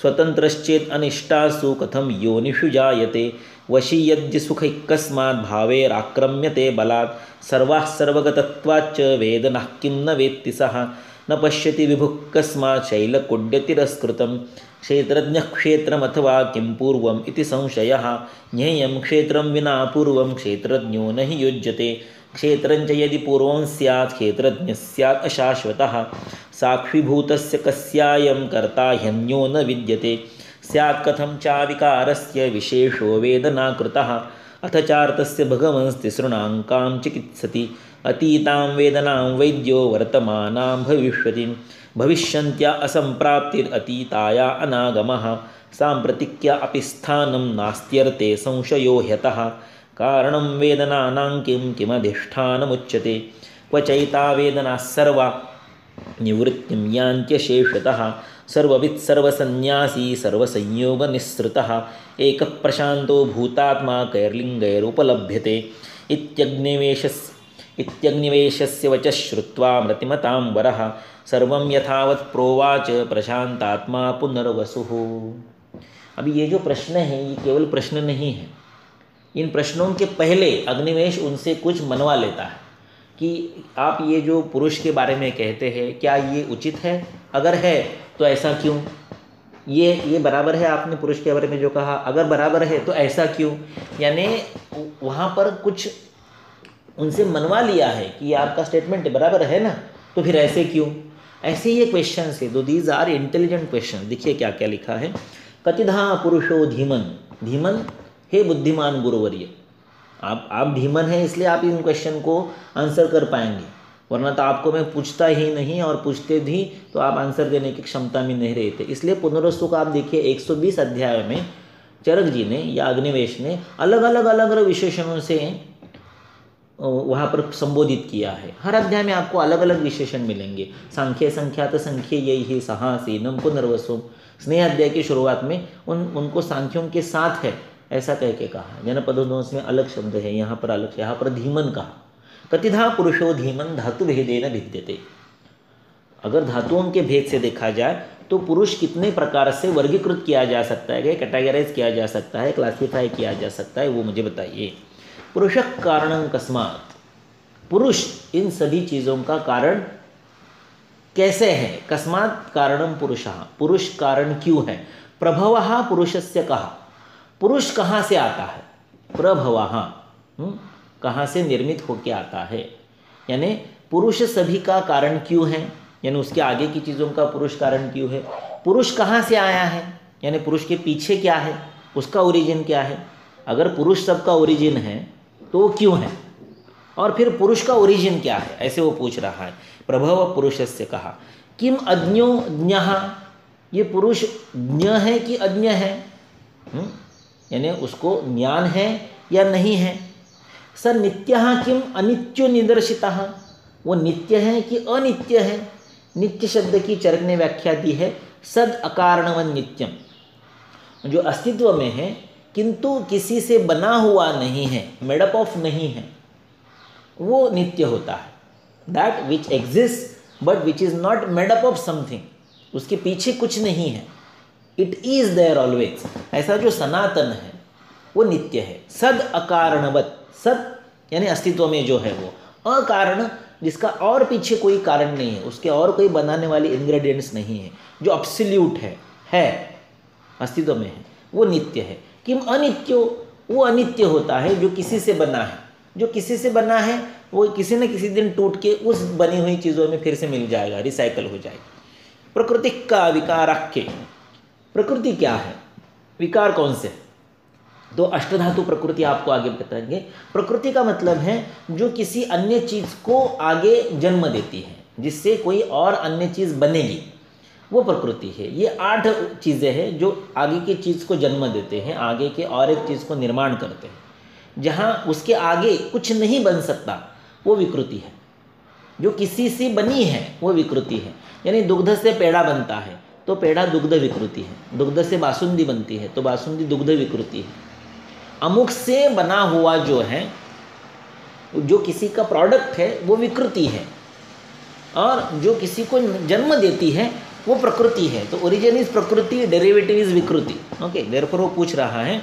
स्वतन्त्रश्चेत् अनिष्टासु कथं योनिषु जायते वशी यद्य सुखैः कस्मात् भावैराक्रम्यते बलात् सर्वाः सर्वगतत्वाच्च वेदनः किं न वेत्ति सः न पश्यति विभुः कस्मात् शैलकुड्यतिरस्कृतं क्षेत्रज्ञः क्षेत्रमथवा किं पूर्वम् इति संशयः ज्ञेयं क्षेत्रं विना पूर्वं क्षेत्रज्ञो न हि युज्यते क्षेत्रञ्च यदि पूर्वं स्यात् क्षेत्रज्ञः स्यात् अशाश्वतः साक्षीभूतस्य कस्यायं कर्ता ह्यन्यो न विद्यते स्यात् कथं चाविकारस्य विशेषो वेदनाकृतः अथ चार्थस्य भगवंस्तिसृणां कां चिकित्सति अतीतां वेदनां वैद्यो वर्तमानां भविष्यति भविष्यन्त्या असंप्राप्तिरतीताया अनागमः सांप्रतिक्या अपि स्थानं नास्त्यर्थे संशयो ह्यतः कारणं वेदनानां किमधिष्ठानमुच्यते क्वचैता वेदनाः सर्वा निवृत्तिं यान्त्यशेषतः सर्ववित् सर्वसन्न्यासी सर्वसंयोग निःसृतः एक प्रशांतो भूतात्मा कैर्लिङ्गैरुपलभ्यते इत्यग्निवेशस्य वचः श्रुत्वा मृतिमतां वरः सर्वं यथावत् प्रोवाच प्रशांतात्मा पुनर्वसुः। अभी ये जो प्रश्न है ये केवल प्रश्न नहीं है। इन प्रश्नों के पहले अग्निवेश उनसे कुछ मनवा लेता है कि आप ये जो पुरुष के बारे में कहते हैं क्या ये उचित है, अगर है तो ऐसा क्यों, ये बराबर है आपने पुरुष के बारे में जो कहा, अगर बराबर है तो ऐसा क्यों। यानी वहाँ पर कुछ उनसे मनवा लिया है कि आपका स्टेटमेंट बराबर है ना, तो फिर ऐसे क्यों। ऐसे ये क्वेश्चन है। दो दीज आर इंटेलिजेंट क्वेश्चन। देखिए क्या क्या लिखा है। कतिधा पुरुषो धीमन, धीमन हे बुद्धिमान गुरुवर्य। आप धीमन है इसलिए आप इन क्वेश्चन को आंसर कर पाएंगे, वरना तो आपको मैं पूछता ही नहीं, और पूछते भी तो आप आंसर देने की क्षमता में नहीं रहते। इसलिए पुनर्वसु का आप देखिए 120 अध्याय में चरक जी ने या अग्निवेश ने अलग अलग विशेषणों से वहाँ पर संबोधित किया है। हर अध्याय में आपको अलग अलग विशेषण मिलेंगे। सांख्य संख्यात संख्य यही सहासीनम पुनर्वसु। स्नेह अध्याय की शुरुआत में उनको सांख्यों के साथ है ऐसा कह के कहा। जनपदोदोष में अलग शब्द है, यहाँ पर अलग, यहाँ पर धीमन कहा। कतिधा पुरुषो धीमन धातु भेदेन भिद्यते। अगर धातुओं के भेद से देखा जाए तो पुरुष कितने प्रकार से वर्गीकृत किया जा सकता है, कैटेगराइज किया जा सकता है, क्लासिफाई किया जा सकता है, वो मुझे बताइए। पुरुष कारणं कस्मात्, पुरुष इन सभी चीज़ों का कारण कैसे है। कस्मात् कारणं पुरुषः, पुरुष कारण क्यों है। प्रभवः पुरुषस्य कहा, पुरुष कहाँ से आता है। प्रभवः कहाँ से निर्मित होके आता है, यानी पुरुष सभी का कारण क्यों है, यानी उसके आगे की चीज़ों का पुरुष कारण क्यों है। पुरुष कहाँ से आया है, यानी पुरुष के पीछे क्या है, उसका ओरिजिन क्या है। अगर पुरुष सबका ओरिजिन है तो वो क्यों है, और फिर पुरुष का ओरिजिन क्या है, ऐसे वो पूछ रहा है। प्रभव पुरुषस्य कहा। किम अज्ञो ज्ञः, ये पुरुष ज्ञ है कि अज्ञ है, यानी उसको ज्ञान है या नहीं है। स नित्यः किम अनित्यो निदर्शितः, वो नित्य है कि अनित्य है। नित्य शब्द की चरक ने व्याख्या दी है सद अकारणवन नित्यम, जो अस्तित्व में है किंतु किसी से बना हुआ नहीं है, मेडअप ऑफ नहीं है, वो नित्य होता है। That which exist but which is not made up of something, उसके पीछे कुछ नहीं है, इट इज देयर ऑलवेज। ऐसा जो सनातन है वो नित्य है। सद अकारणवत, सद यानी अस्तित्व में जो है वो, अकारण जिसका और पीछे कोई कारण नहीं है, उसके और कोई बनाने वाली इंग्रेडिएंट्स नहीं है, जो अब्सोल्यूट है अस्तित्व में है, वो नित्य है। किम अनित्यो, वो अनित्य होता है जो किसी से बना है। जो किसी से बना है वो किसी न किसी दिन टूट के उस बनी हुई चीज़ों में फिर से मिल जाएगा, रिसाइकल हो जाएगी। प्रकृति का विकाराख्य, प्रकृति क्या है, विकार कौन से। तो अष्टधातु प्रकृति आपको आगे बताएंगे। प्रकृति का मतलब है जो किसी अन्य चीज़ को आगे जन्म देती है, जिससे कोई और अन्य चीज़ बनेगी, वो प्रकृति है। ये 8 चीज़ें हैं जो आगे की चीज़ को जन्म देते हैं, आगे के और एक चीज़ को निर्माण करते हैं। जहाँ उसके आगे कुछ नहीं बन सकता वो विकृति है। जो किसी से बनी है वो विकृति है। यानी दुग्ध से पेड़ा बनता है तो पेड़ा दुग्ध विकृति है, दुग्ध से बासुंदी बनती है तो बासुंदी दुग्ध विकृति है। अमुक से बना हुआ जो है, जो किसी का प्रोडक्ट है वो विकृति है, और जो किसी को जन्म देती है वो प्रकृति है। तो ओरिजिन इज प्रकृति, डेरिवेटिव इज विकृति। ओके, देयरफॉर वो पूछ रहा है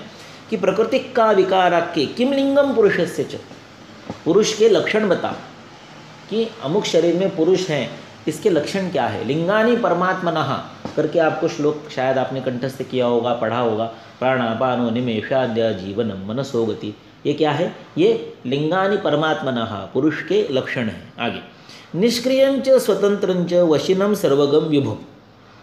कि प्रकृति का विकाराख्य किम लिंगम पुरुषस्य च, पुरुष के लक्षण बताओ कि अमुक शरीर में पुरुष हैं, इसके लक्षण क्या है। लिंगानि परमात्मनः करके आपको श्लोक शायद आपने कंठस्थ किया होगा, पढ़ा होगा। प्राणापानो निमेषाद्य जीवनम मनसो गति, ये क्या है, ये लिंगानि परमात्मनः पुरुष के लक्षण हैं। आगे निष्क्रियंच स्वतंत्रंच वशिनम सर्वगम विभुम।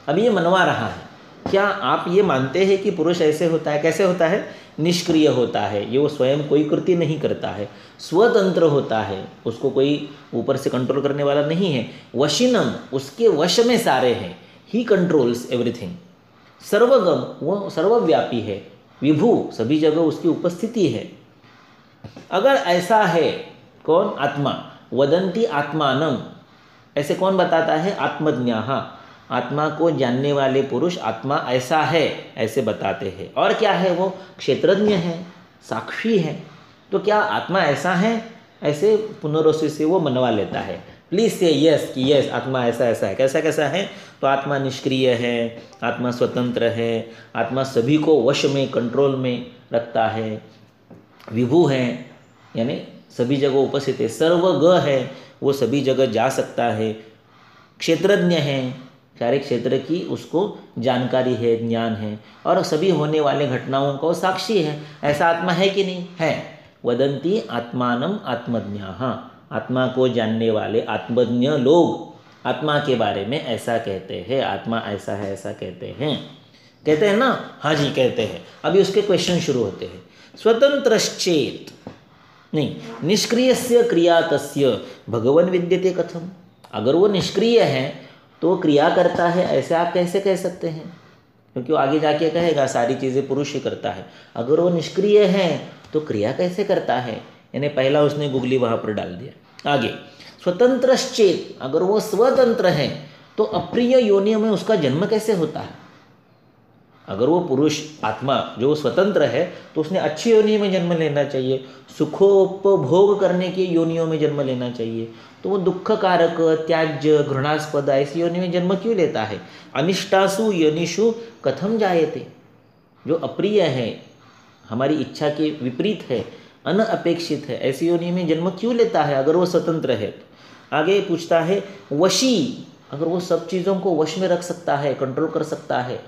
अब ये मनवा रहा है, क्या आप ये मानते हैं कि पुरुष ऐसे होता है, कैसे होता है, निष्क्रिय होता है, ये वो स्वयं कोई कृति नहीं करता है, स्वतंत्र होता है, उसको कोई ऊपर से कंट्रोल करने वाला नहीं है। वशिनम, उसके वश में सारे हैं, ही कंट्रोल्स एवरीथिंग। सर्वगम, वो सर्वव्यापी है। विभु, सभी जगह उसकी उपस्थिति है। अगर ऐसा है, कौन, आत्मा। वदंती आत्मानम, ऐसे कौन बताता है, आत्मज्ञाः। आत्मा को जानने वाले पुरुष आत्मा ऐसा है ऐसे बताते हैं। और क्या है वो? क्षेत्रज्ञ है, साक्षी है। तो क्या आत्मा ऐसा है? ऐसे पुनरुक्ति से वो मनवा लेता है। प्लीज से यस कि यस आत्मा ऐसा ऐसा है। कैसा कैसा है? तो आत्मा निष्क्रिय है, आत्मा स्वतंत्र है, आत्मा सभी को वश में कंट्रोल में रखता है, विभु है यानी सभी जगह उपस्थित है, सर्वज्ञ है, वो सभी जगह जा सकता है, क्षेत्रज्ञ है, सारे क्षेत्र की उसको जानकारी है, ज्ञान है, और सभी होने वाले घटनाओं का साक्षी है। ऐसा आत्मा है कि नहीं? है। वदंती आत्मानम आत्मज्ञाः, आत्मा को जानने वाले आत्मज्ञ लोग आत्मा के बारे में ऐसा कहते हैं, आत्मा ऐसा है ऐसा कहते हैं ना? हाँ जी कहते हैं। अभी उसके क्वेश्चन शुरू होते हैं। स्वतंत्रश्चेत नहीं, निष्क्रियस्य क्रिया तस्य भगवन विद्यते कथम। अगर वो निष्क्रिय है तो क्रिया करता है, ऐसे आप कैसे कह सकते हैं? क्योंकि वो आगे जाके कहेगा सारी चीज़ें पुरुष ही करता है। अगर वो निष्क्रिय है तो क्रिया कैसे करता है? यानी पहला उसने गुगली वहाँ पर डाल दिया। आगे स्वतंत्रश्चेत, अगर वो स्वतंत्र है तो अप्रिय योनियों में उसका जन्म कैसे होता है? अगर वो पुरुष आत्मा जो स्वतंत्र है तो उसने अच्छी योनि में जन्म लेना चाहिए, सुखोपभोग करने की योनियों में जन्म लेना चाहिए। तो वो दुख कारक, त्याज्य, घृणास्पद ऐसी योनि में जन्म क्यों लेता है? अनिष्टासु योनिषु कथम जायते, जो अप्रिय है, हमारी इच्छा के विपरीत है, अनअपेक्षित है, ऐसी योनि में जन्म क्यों लेता है अगर वो स्वतंत्र है? आगे पूछता है वशी, अगर वो सब चीज़ों को वश में रख सकता है, कंट्रोल कर सकता है,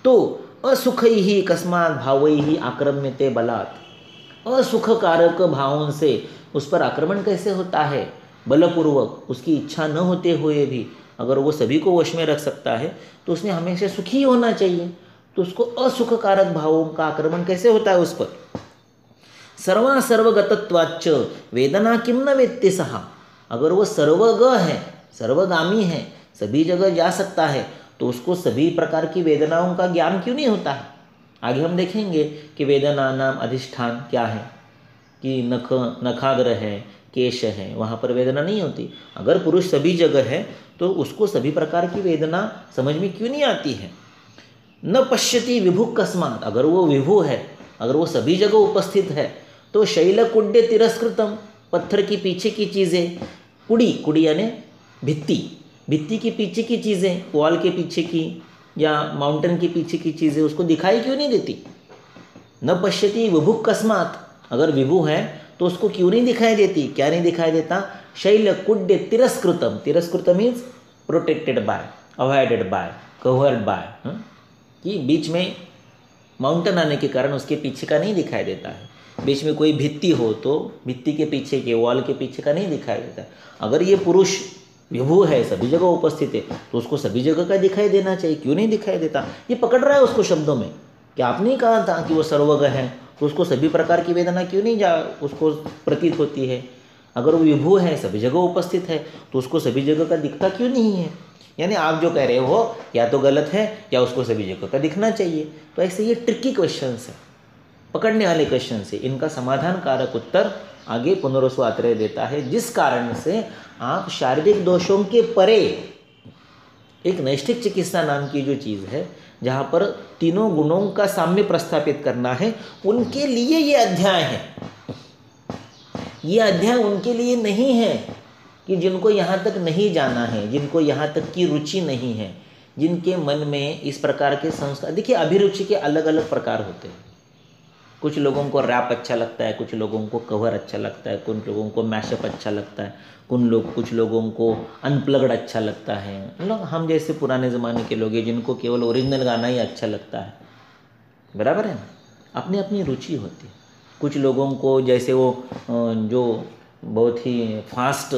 तो असुखैः कस्मात् भावैः आक्रम्यते बलात्, असुखकारक भावों से उस पर आक्रमण कैसे होता है? बलपूर्वक, उसकी इच्छा न होते हुए भी अगर वो सभी को वश में रख सकता है तो उसने हमेशा सुखी होना चाहिए, तो उसको असुखकारक भावों का आक्रमण कैसे होता है उस पर? सर्वा सर्वगतत्वाच्च वेदना किम न वेत्ति सहा, अगर वो सर्वज्ञ है, सर्वगामी है, सभी जगह जा सकता है, तो उसको सभी प्रकार की वेदनाओं का ज्ञान क्यों नहीं होता है? आगे हम देखेंगे कि वेदना नाम अधिष्ठान क्या है, कि नखाग्र है, केश है, वहाँ पर वेदना नहीं होती। अगर पुरुष सभी जगह है तो उसको सभी प्रकार की वेदना समझ में क्यों नहीं आती है? न पश्यति विभु कस्मात्, अगर वो विभु है, अगर वो सभी जगह उपस्थित है, तो शैलकुड्य तिरस्कृतम, पत्थर की पीछे की चीज़ें, कुड़ी यानी भित्ति के पीछे की चीज़ें, वॉल के पीछे की या माउंटेन के पीछे की चीज़ें उसको दिखाई क्यों नहीं देती? न पश्यति विभु कस्मात्, अगर विभु है तो उसको क्यों नहीं दिखाई देती? क्या नहीं दिखाई देता? शैलकुड्य तिरस्कृतम, तिरस्कृत means protected by, avoided by, covered by, कि बीच में माउंटेन आने के कारण उसके पीछे का नहीं दिखाई देता है। बीच में कोई भित्ति हो तो भित्ति के पीछे के, वॉल के पीछे का नहीं दिखाई देता। अगर ये पुरुष विभु है, सभी जगह उपस्थित है, तो उसको सभी जगह का दिखाई देना चाहिए, क्यों नहीं दिखाई देता? ये पकड़ रहा है उसको शब्दों में कि आपने कहा था कि वो सर्वज्ञ है, तो उसको सभी प्रकार की वेदना क्यों नहीं उसको प्रतीत होती है? अगर वो विभु है, सभी जगह उपस्थित है, तो उसको सभी जगह का दिखता क्यों नहीं है? यानी आप जो कह रहे हो या तो गलत है या उसको सभी जगह का दिखना चाहिए। तो ऐसे ये ट्रिकी क्वेश्चंस है, पकड़ने वाले क्वेश्चंस है। इनका समाधान कारक उत्तर आगे पुनरुस्व आत्रेय देता है, जिस कारण से आप शारीरिक दोषों के परे एक नैष्ठिक चिकित्सा नाम की जो चीज़ है, जहाँ पर तीनों गुणों का साम्य प्रस्थापित करना है, उनके लिए ये अध्याय है। ये अध्याय उनके लिए नहीं है कि जिनको यहाँ तक नहीं जाना है, जिनको यहाँ तक की रुचि नहीं है, जिनके मन में इस प्रकार के संस्कार। देखिए, अभिरुचि के अलग अलग प्रकार होते हैं। कुछ लोगों को रैप अच्छा लगता है, कुछ लोगों को कवर अच्छा लगता है, कुछ लोगों को मैशअप अच्छा लगता है, कुछ लोगों को अनप्लग्ड अच्छा लगता है। मतलब हम जैसे पुराने ज़माने के लोग हैं जिनको केवल ओरिजिनल गाना ही अच्छा लगता है, बराबर है ना? अपनी अपनी रुचि होती है। कुछ लोगों को जैसे वो जो बहुत ही फास्ट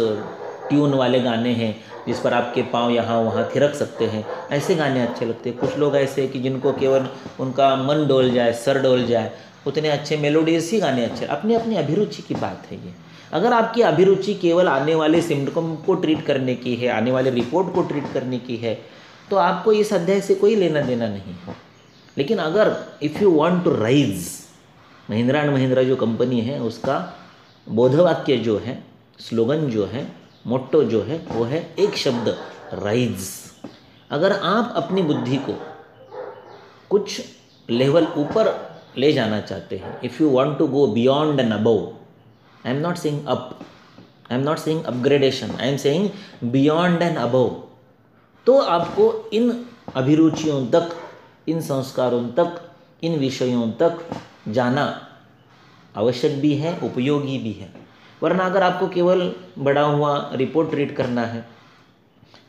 ट्यून वाले गाने हैं जिस पर आपके पाँव यहाँ वहाँ थिरक सकते हैं, ऐसे गाने अच्छे लगते हैं। कुछ लोग ऐसे कि जिनको केवल उनका मन डोल जाए, सर डोल जाए, उतने अच्छे मेलोडियस ही गाने अच्छे। अपनी अपनी अभिरुचि की बात है ये। अगर आपकी अभिरुचि केवल आने वाले सिम्टम को ट्रीट करने की है, आने वाले रिपोर्ट को ट्रीट करने की है, तो आपको इस अध्याय से कोई लेना देना नहीं है। लेकिन अगर if you want to rise, Mahindra and Mahindra जो कंपनी है उसका बोधवाक्य जो है, स्लोगन जो है, मोट्टो जो है, वो है एक शब्द, राइज। अगर आप अपनी बुद्धि को कुछ लेवल ऊपर ले जाना चाहते हैं, if you want to go beyond and above, I am not saying up, I am not saying upgradation, I am saying beyond and above, तो आपको इन अभिरुचियों तक, इन संस्कारों तक, इन विषयों तक जाना आवश्यक भी है, उपयोगी भी है। वरना अगर आपको केवल बढ़ा हुआ रिपोर्ट रीड करना है,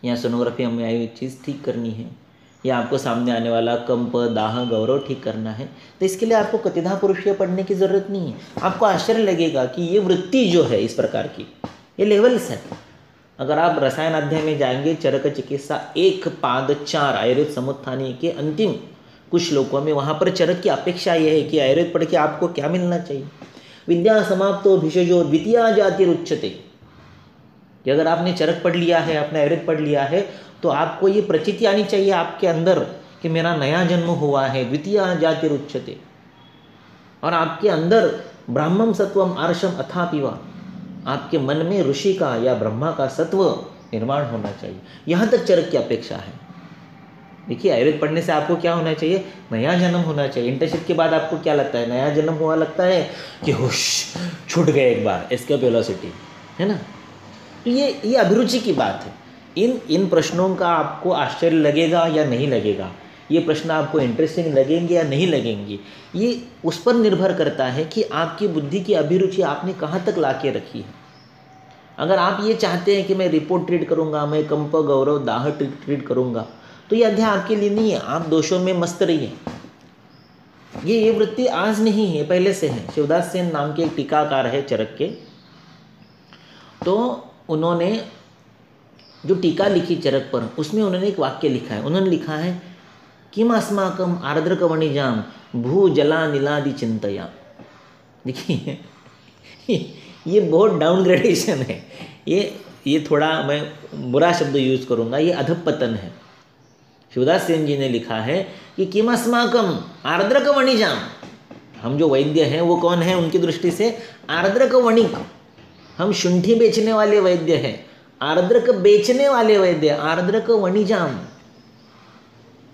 या सोनोग्राफी में आई हुई चीज़ ठीक करनी है, या आपको सामने आने वाला कंप, दाह, गौरव ठीक करना है, तो इसके लिए आपको कतिधा पुरुषीय पढ़ने की ज़रूरत नहीं है। आपको आश्चर्य लगेगा कि ये वृत्ति जो है इस प्रकार की, ये लेवल्स है। अगर आप रसायन अध्याय में जाएंगे, चरक चिकित्सा 1 पाद 4 आयुर्वेद समुत्थानी के अंतिम कुछ श्लोकों में, वहाँ पर चरक की अपेक्षा यह है कि आयुर्वेद पढ़ के आपको क्या मिलना चाहिए। विद्या समाप्तो भिषजो द्वितीया जातिरुच्यते, कि अगर आपने चरक पढ़ लिया है, आपने आयुर्वेद पढ़ लिया है, तो आपको ये प्रचिति आनी चाहिए आपके अंदर कि मेरा नया जन्म हुआ है, द्वितीया जातिरुच्यते, और आपके अंदर ब्राह्मम सत्वम आर्षम अथापिवा, आपके मन में ऋषि का या ब्रह्मा का सत्व निर्माण होना चाहिए। यहाँ तक चरक की अपेक्षा है। देखिए, आयुर्वेद पढ़ने से आपको क्या होना चाहिए, नया जन्म होना चाहिए। इंटर्नशिप के बाद आपको क्या लगता है, नया जन्म हुआ लगता है कि होश छूट गए एक बार, एस्केप वेलोसिटी, है ना। तो ये अभिरुचि की बात है। इन प्रश्नों का आपको आश्चर्य लगेगा या नहीं लगेगा, ये प्रश्न आपको इंटरेस्टिंग लगेंगे या नहीं लगेंगे, ये उस पर निर्भर करता है कि आपकी बुद्धि की अभिरुचि आपने कहाँ तक ला के रखी है। अगर आप ये चाहते हैं कि मैं रिपोर्ट रीड करूँगा, मैं कंप, गौरव, दाह रीड करूँगा, तो ये अध्याय आपके लिए नहीं है। आप दोषों में मस्त रहिए। ये वृत्ति आज नहीं है, पहले से है। शिवदास सेन नाम के एक टीकाकार है चरक के, तो उन्होंने जो टीका लिखी चरक पर, उसमें उन्होंने एक वाक्य लिखा है। उन्होंने लिखा है, किम अस्माकम आर्द्रक वणिजाम भू जला नीलादि चिंतया। देखिए, ये बहुत डाउनग्रेडेशन है। ये थोड़ा मैं बुरा शब्द यूज़ करूँगा, ये अधपतन है। शिवदास सेन जी ने लिखा है कि किम अस्माकम आर्द्रक वणिजाम, हम जो वैद्य हैं वो कौन है उनकी दृष्टि से, आर्द्रक वणिक, हम शुंठी बेचने वाले वैद्य हैं, आर्द्रक बेचने वाले वैद्य, आर्द्रक वणिजाम।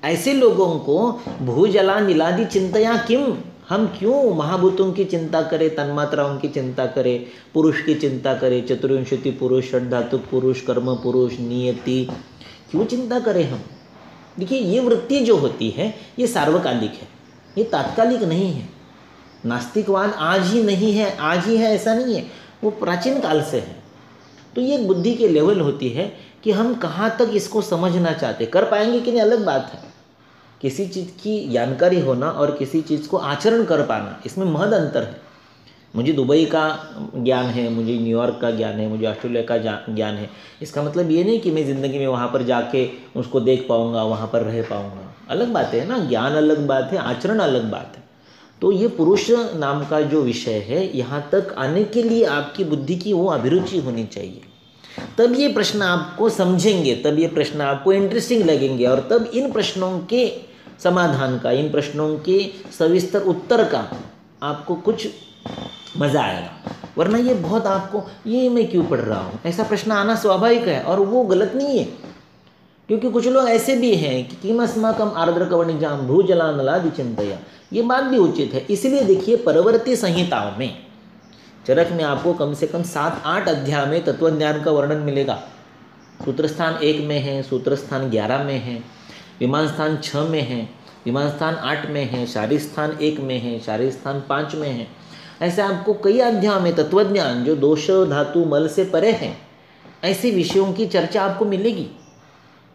ऐसे लोगों को भूजला नीलादि चिंतया किम, हम क्यों महाभूतों की चिंता करें, तन्मात्राओं की चिंता करें, पुरुष की चिंता करें, चतुर्विंशति पुरुष, षड्धातुक पुरुष, कर्म पुरुष, नियति, क्यों चिंता करें हम। देखिए, ये वृत्ति जो होती है ये सार्वकालिक है, ये तात्कालिक नहीं है। नास्तिकवाद आज ही नहीं है, आज ही है ऐसा नहीं है, वो प्राचीन काल से है। तो ये बुद्धि के लेवल होती है कि हम कहाँ तक इसको समझना चाहते, कर पाएंगे कि नहीं अलग बात है। किसी चीज़ की जानकारी होना और किसी चीज़ को आचरण कर पाना, इसमें महद अंतर है। मुझे दुबई का ज्ञान है, मुझे न्यूयॉर्क का ज्ञान है, मुझे ऑस्ट्रेलिया का ज्ञान है, इसका मतलब ये नहीं कि मैं ज़िंदगी में वहाँ पर जाके उसको देख पाऊँगा, वहाँ पर रह पाऊँगा। अलग बात है ना, ज्ञान अलग बात है, आचरण अलग बात है। तो ये पुरुष नाम का जो विषय है, यहाँ तक आने के लिए आपकी बुद्धि की वो अभिरुचि होनी चाहिए। तब ये प्रश्न आपको समझेंगे, तब ये प्रश्न आपको इंटरेस्टिंग लगेंगे, और तब इन प्रश्नों के समाधान का, इन प्रश्नों के सविस्तर उत्तर का आपको कुछ मज़ा आएगा। वरना ये बहुत आपको, ये मैं क्यों पढ़ रहा हूँ, ऐसा प्रश्न आना स्वाभाविक है, और वो गलत नहीं है। क्योंकि कुछ लोग ऐसे भी हैं कि किम अस्माकम आर्द्रक वणिजाम भू जला नलादि चिंतया, ये बात भी उचित है। इसलिए देखिए, परवर्ती संहिताओं में, चरक में आपको कम से कम 7-8 अध्याय में तत्वज्ञान का वर्णन मिलेगा। सूत्र स्थान 1 में है, सूत्र स्थान 11 में है, विमान स्थान 6 में है, विमान स्थान 8 में है, शारीर स्थान 1 में है, शारीर स्थान 5 में है। ऐसे आपको कई अध्याय में तत्वज्ञान जो दोष, धातु, मल से परे हैं, ऐसे विषयों की चर्चा आपको मिलेगी।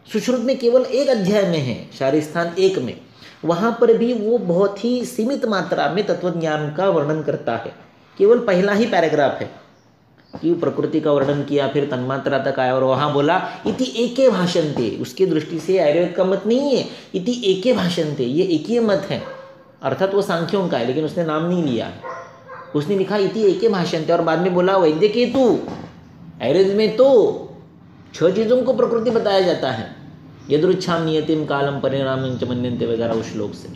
सुश्रुत में केवल 1 अध्याय में है, शारीर स्थान 1 में, वहाँ पर भी वो बहुत ही सीमित मात्रा में तत्वज्ञान का वर्णन करता है। केवल पहला ही पैराग्राफ है कि प्रकृति का वर्णन किया, फिर तन्मात्रा तक आया, और वहाँ बोला इति एके भाषन्ते। उसकी दृष्टि से आयुर्वेद का मत नहीं है, इति एके भाषन्ते, ये एक ही मत है, अर्थात वो सांख्यों का है, लेकिन उसने नाम नहीं लिया है। उसने लिखा इति एके भाषन्ते, और बाद में बोला वैद्य केतु। आयुर्वेद में तो 6 चीज़ों को प्रकृति बताया जाता है, यदृच्छाम नियतिम कालम परिणामं च मन्यन्ते वगैरह, उस श्लोक से।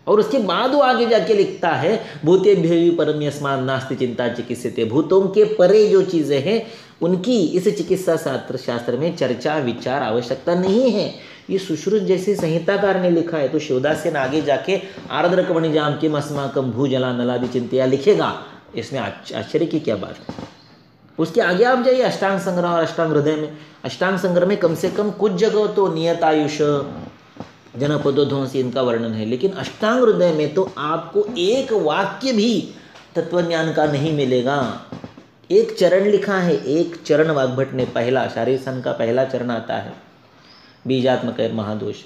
और उसके बाद वो आगे जाके लिखता है भूतेभ्य परम यस्मात् नास्ति चिंता चिकित्स्यते। भूतों के परे जो चीज़ें हैं उनकी इस चिकित्सा शास्त्र में चर्चा विचार आवश्यकता नहीं है। ये सुश्रुत जैसे संहिताकार ने लिखा है, तो शिवदासेन आगे जाके आर्द्रक वणिजाम किम अस्माकं भूजला नलादि चिंतया लिखेगा, इसमें आश्चर्य की क्या बात है। उसके आगे आप जाइए अष्टांग संग्रह और अष्टांग हृदय में। अष्टांग संग्रह में कम से कम कुछ जगह तो नियतायुष जनपदोध्वंसी इनका वर्णन है, लेकिन अष्टांग हृदय में तो आपको एक वाक्य भी तत्वज्ञान का नहीं मिलेगा। एक चरण लिखा है, एक चरण वाग्भट ने पहला शारीर सन का पहला चरण आता है, बीजात्मक महादोष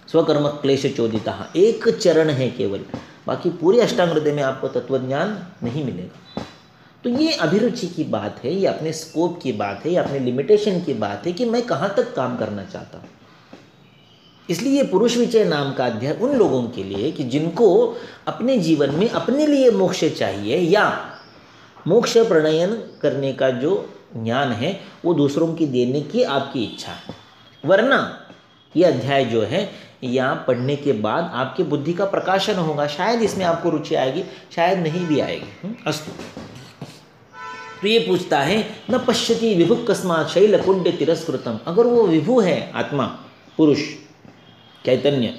स्वकर्म क्लेश चोदिता, एक चरण है केवल, बाकी पूरे अष्टांग हृदय में आपको तत्वज्ञान नहीं मिलेगा। तो ये अभिरुचि की बात है, ये अपने स्कोप की बात है, ये अपने लिमिटेशन की बात है कि मैं कहाँ तक काम करना चाहता हूँ। इसलिए पुरुष विचय नाम का अध्याय उन लोगों के लिए कि जिनको अपने जीवन में अपने लिए मोक्ष चाहिए या मोक्ष प्रणयन करने का जो ज्ञान है वो दूसरों की देने की आपकी इच्छा है। वरना ये अध्याय जो है यहाँ पढ़ने के बाद आपकी बुद्धि का प्रकाशन होगा, शायद इसमें आपको रुचि आएगी, शायद नहीं भी आएगी। अस्तु, तो ये पूछता है न पश्यति विभु कस्मात् शैलकुंड तिरस्कृतम। अगर वो विभु है, आत्मा पुरुष चैतन्य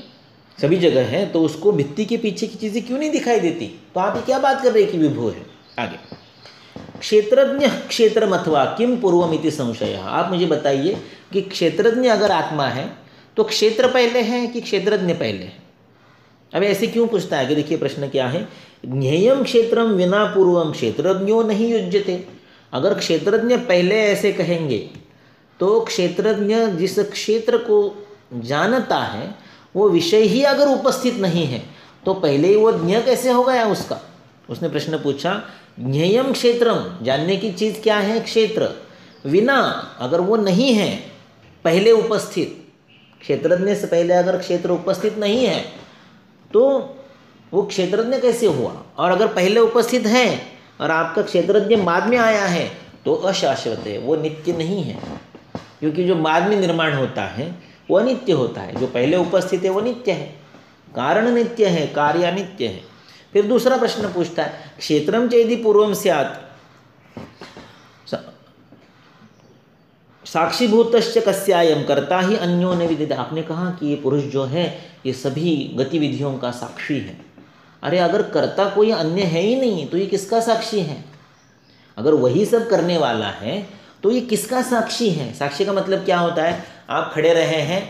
सभी जगह है, तो उसको भित्ति के पीछे की चीज़ें क्यों नहीं दिखाई देती? तो आप ये क्या बात कर रहे हैं कि विभु है। आगे, क्षेत्रज्ञ क्षेत्रम अथवा किम पूर्वमिति संशय। आप मुझे बताइए कि क्षेत्रज्ञ अगर आत्मा है तो क्षेत्र पहले है कि क्षेत्रज्ञ पहले है? अब ऐसे क्यों पूछता है कि देखिए प्रश्न क्या है, ज्ञेयम क्षेत्रम विना पूर्वम क्षेत्रज्ञो नहीं युज्यते। अगर क्षेत्रज्ञ पहले ऐसे कहेंगे तो क्षेत्रज्ञ जिस क्षेत्र को जानता है वो विषय ही अगर उपस्थित नहीं है तो पहले ही वो ज्ञ कैसे हो गया उसका। उसने प्रश्न पूछा ज्ञेयम क्षेत्रम, जानने की चीज़ क्या है? क्षेत्र। विना, अगर वो नहीं है पहले उपस्थित, क्षेत्रज्ञ से पहले अगर क्षेत्र उपस्थित नहीं है तो वो क्षेत्रज्ञ कैसे हुआ? और अगर पहले उपस्थित है और आपका क्षेत्रज्ञ बाद में आया है तो अशाश्वत है, वो नित्य नहीं है। क्योंकि जो बाद में निर्माण होता है वो अनित्य होता है, जो पहले उपस्थित है वो नित्य है, कारण नित्य है, कार्य अनित्य है। फिर दूसरा प्रश्न पूछता है क्षेत्रम चेदि पूर्वम स्यात् साक्षीभूतश्च कस्यायम कर्ता ही अन्यो न विदित। आपने कहा कि ये पुरुष जो है ये सभी गतिविधियों का साक्षी है। अरे अगर कर्ता कोई अन्य है ही नहीं तो ये किसका साक्षी है? अगर वही सब करने वाला है तो ये किसका साक्षी है? साक्षी का मतलब क्या होता है? आप खड़े रहे हैं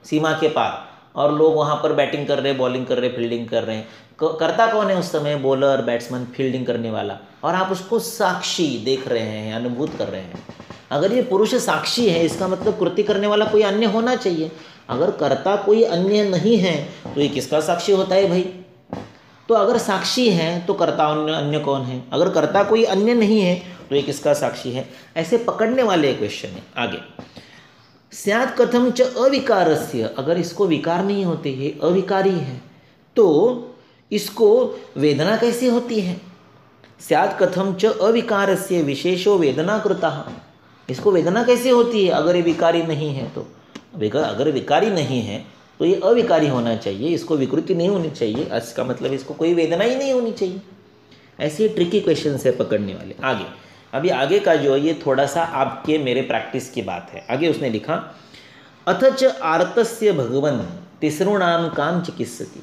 सीमा के पार और लोग वहाँ पर बैटिंग कर रहे हैं, बॉलिंग कर रहे हैं, फील्डिंग कर रहे हैं, करता कौन है उस समय? बॉलर, बैट्समैन, फील्डिंग करने वाला, और आप उसको साक्षी देख रहे हैं, अनुभूत कर रहे हैं। अगर ये पुरुष साक्षी है इसका मतलब कृति करने वाला कोई अन्य होना चाहिए। अगर कर्ता कोई अन्य नहीं है तो ये किसका साक्षी होता है भाई? तो अगर साक्षी है तो कर्ता अन्य कौन है? अगर कर्ता कोई अन्य नहीं है तो ये किसका साक्षी है? ऐसे पकड़ने वाले क्वेश्चन है। आगे, स्यात् कथम च अविकारस्य, अगर इसको विकार नहीं होते, ये अविकारी है तो इसको वेदना कैसे होती है? स्यात् कथम च अविकारस्य विशेषो वेदना कृतः, इसको वेदना कैसे होती है अगर ये विकारी नहीं है? तो अगर विकारी नहीं है तो ये अविकारी होना चाहिए, इसको विकृति नहीं होनी चाहिए, इसका मतलब इसको कोई वेदना ही नहीं होनी चाहिए। ऐसे ट्रिकी क्वेश्चन है पकड़ने वाले। आगे, अभी आगे का जो ये थोड़ा सा आपके मेरे प्रैक्टिस की बात है। आगे उसने लिखा अथच आर्तस्य भगवन् तिसृणाम काम चिकित्सति।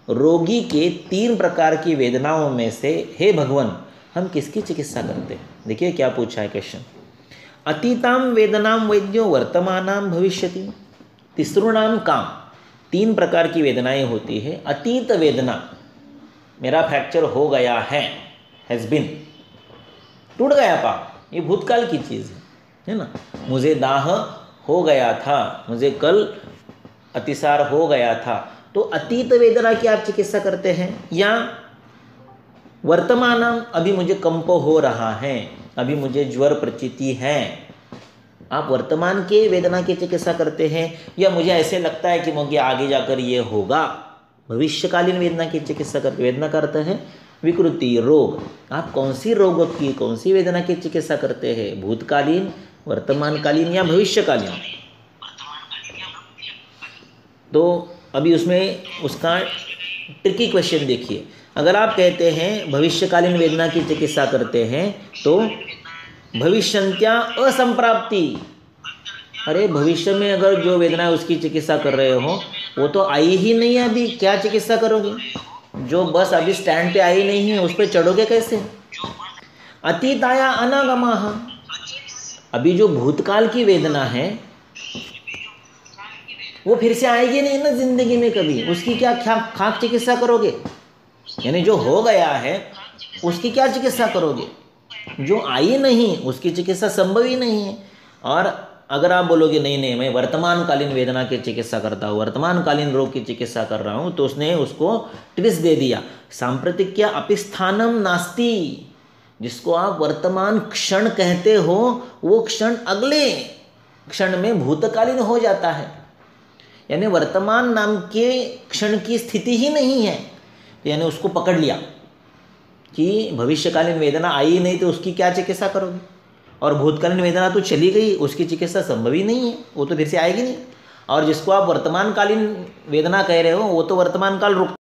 रोगी के 3 प्रकार की वेदनाओं में से हे भगवान हम किसकी चिकित्सा करते हैं? देखिए क्या पूछा है क्वेश्चन। अतीताम वेदनाम वैद्यो वर्तमानाम भविष्यति। तिसृणाम काम, 3 प्रकार की वेदनाएं होती है। अतीत वेदना, मेरा फ्रैक्चर हो गया हैज़ बिन, टूट गया पाँव, ये भूतकाल की चीज़ है ना। मुझे दाह हो गया था, मुझे कल अतिसार हो गया था, तो अतीत वेदना की आप चिकित्सा करते हैं। या वर्तमान, अभी मुझे कंप हो रहा है, अभी मुझे ज्वर प्रतीति है, आप वर्तमान के वेदना की चिकित्सा करते हैं। या मुझे ऐसे लगता है कि मुझे आगे जाकर ये होगा, भविष्यकालीन वेदना की चिकित्सा करते। वेदना का अर्थ है विकृति, रोग। आप कौन सी रोग की, कौन सी वेदना की चिकित्सा करते हैं? भूतकालीन, वर्तमानकालीन या भविष्यकालीन? तो अभी उसमें उसका ट्रिकी क्वेश्चन देखिए, अगर आप कहते हैं भविष्यकालीन वेदना की चिकित्सा करते हैं तो भविष्यंत्या असंप्राप्ति, अरे भविष्य में अगर जो वेदना है उसकी चिकित्सा कर रहे हो वो तो आई ही नहीं है, अभी क्या चिकित्सा करोगे? जो बस अभी स्टैंड पे आई नहीं है उस पर चढ़ोगे कैसे? अतीताया अनागमाः, अभी जो भूतकाल की वेदना है वो फिर से आएगी नहीं ना जिंदगी में कभी, उसकी क्या खाक चिकित्सा करोगे? यानी जो हो गया है उसकी क्या चिकित्सा करोगे? जो आई नहीं उसकी चिकित्सा संभव ही नहीं है। और अगर आप बोलोगे नहीं नहीं मैं वर्तमानकालीन वेदना की चिकित्सा करता हूँ, वर्तमानकालीन रोग की चिकित्सा कर रहा हूँ, तो उसने उसको ट्विस्ट दे दिया, सांप्रतिक क्या अपिस्थानम नास्ति, जिसको आप वर्तमान क्षण कहते हो वो क्षण अगले क्षण में भूतकालीन हो जाता है, यानी वर्तमान नाम के क्षण की स्थिति ही नहीं है। यानी उसको पकड़ लिया कि भविष्यकालीन वेदना आई नहीं तो उसकी क्या चिकित्सा करोगे, और भूतकालीन वेदना तो चली गई उसकी चिकित्सा संभव ही नहीं है, वो तो फिर से आएगी नहीं। और जिसको आप वर्तमानकालीन वेदना कह रहे हो वो तो वर्तमान काल रुक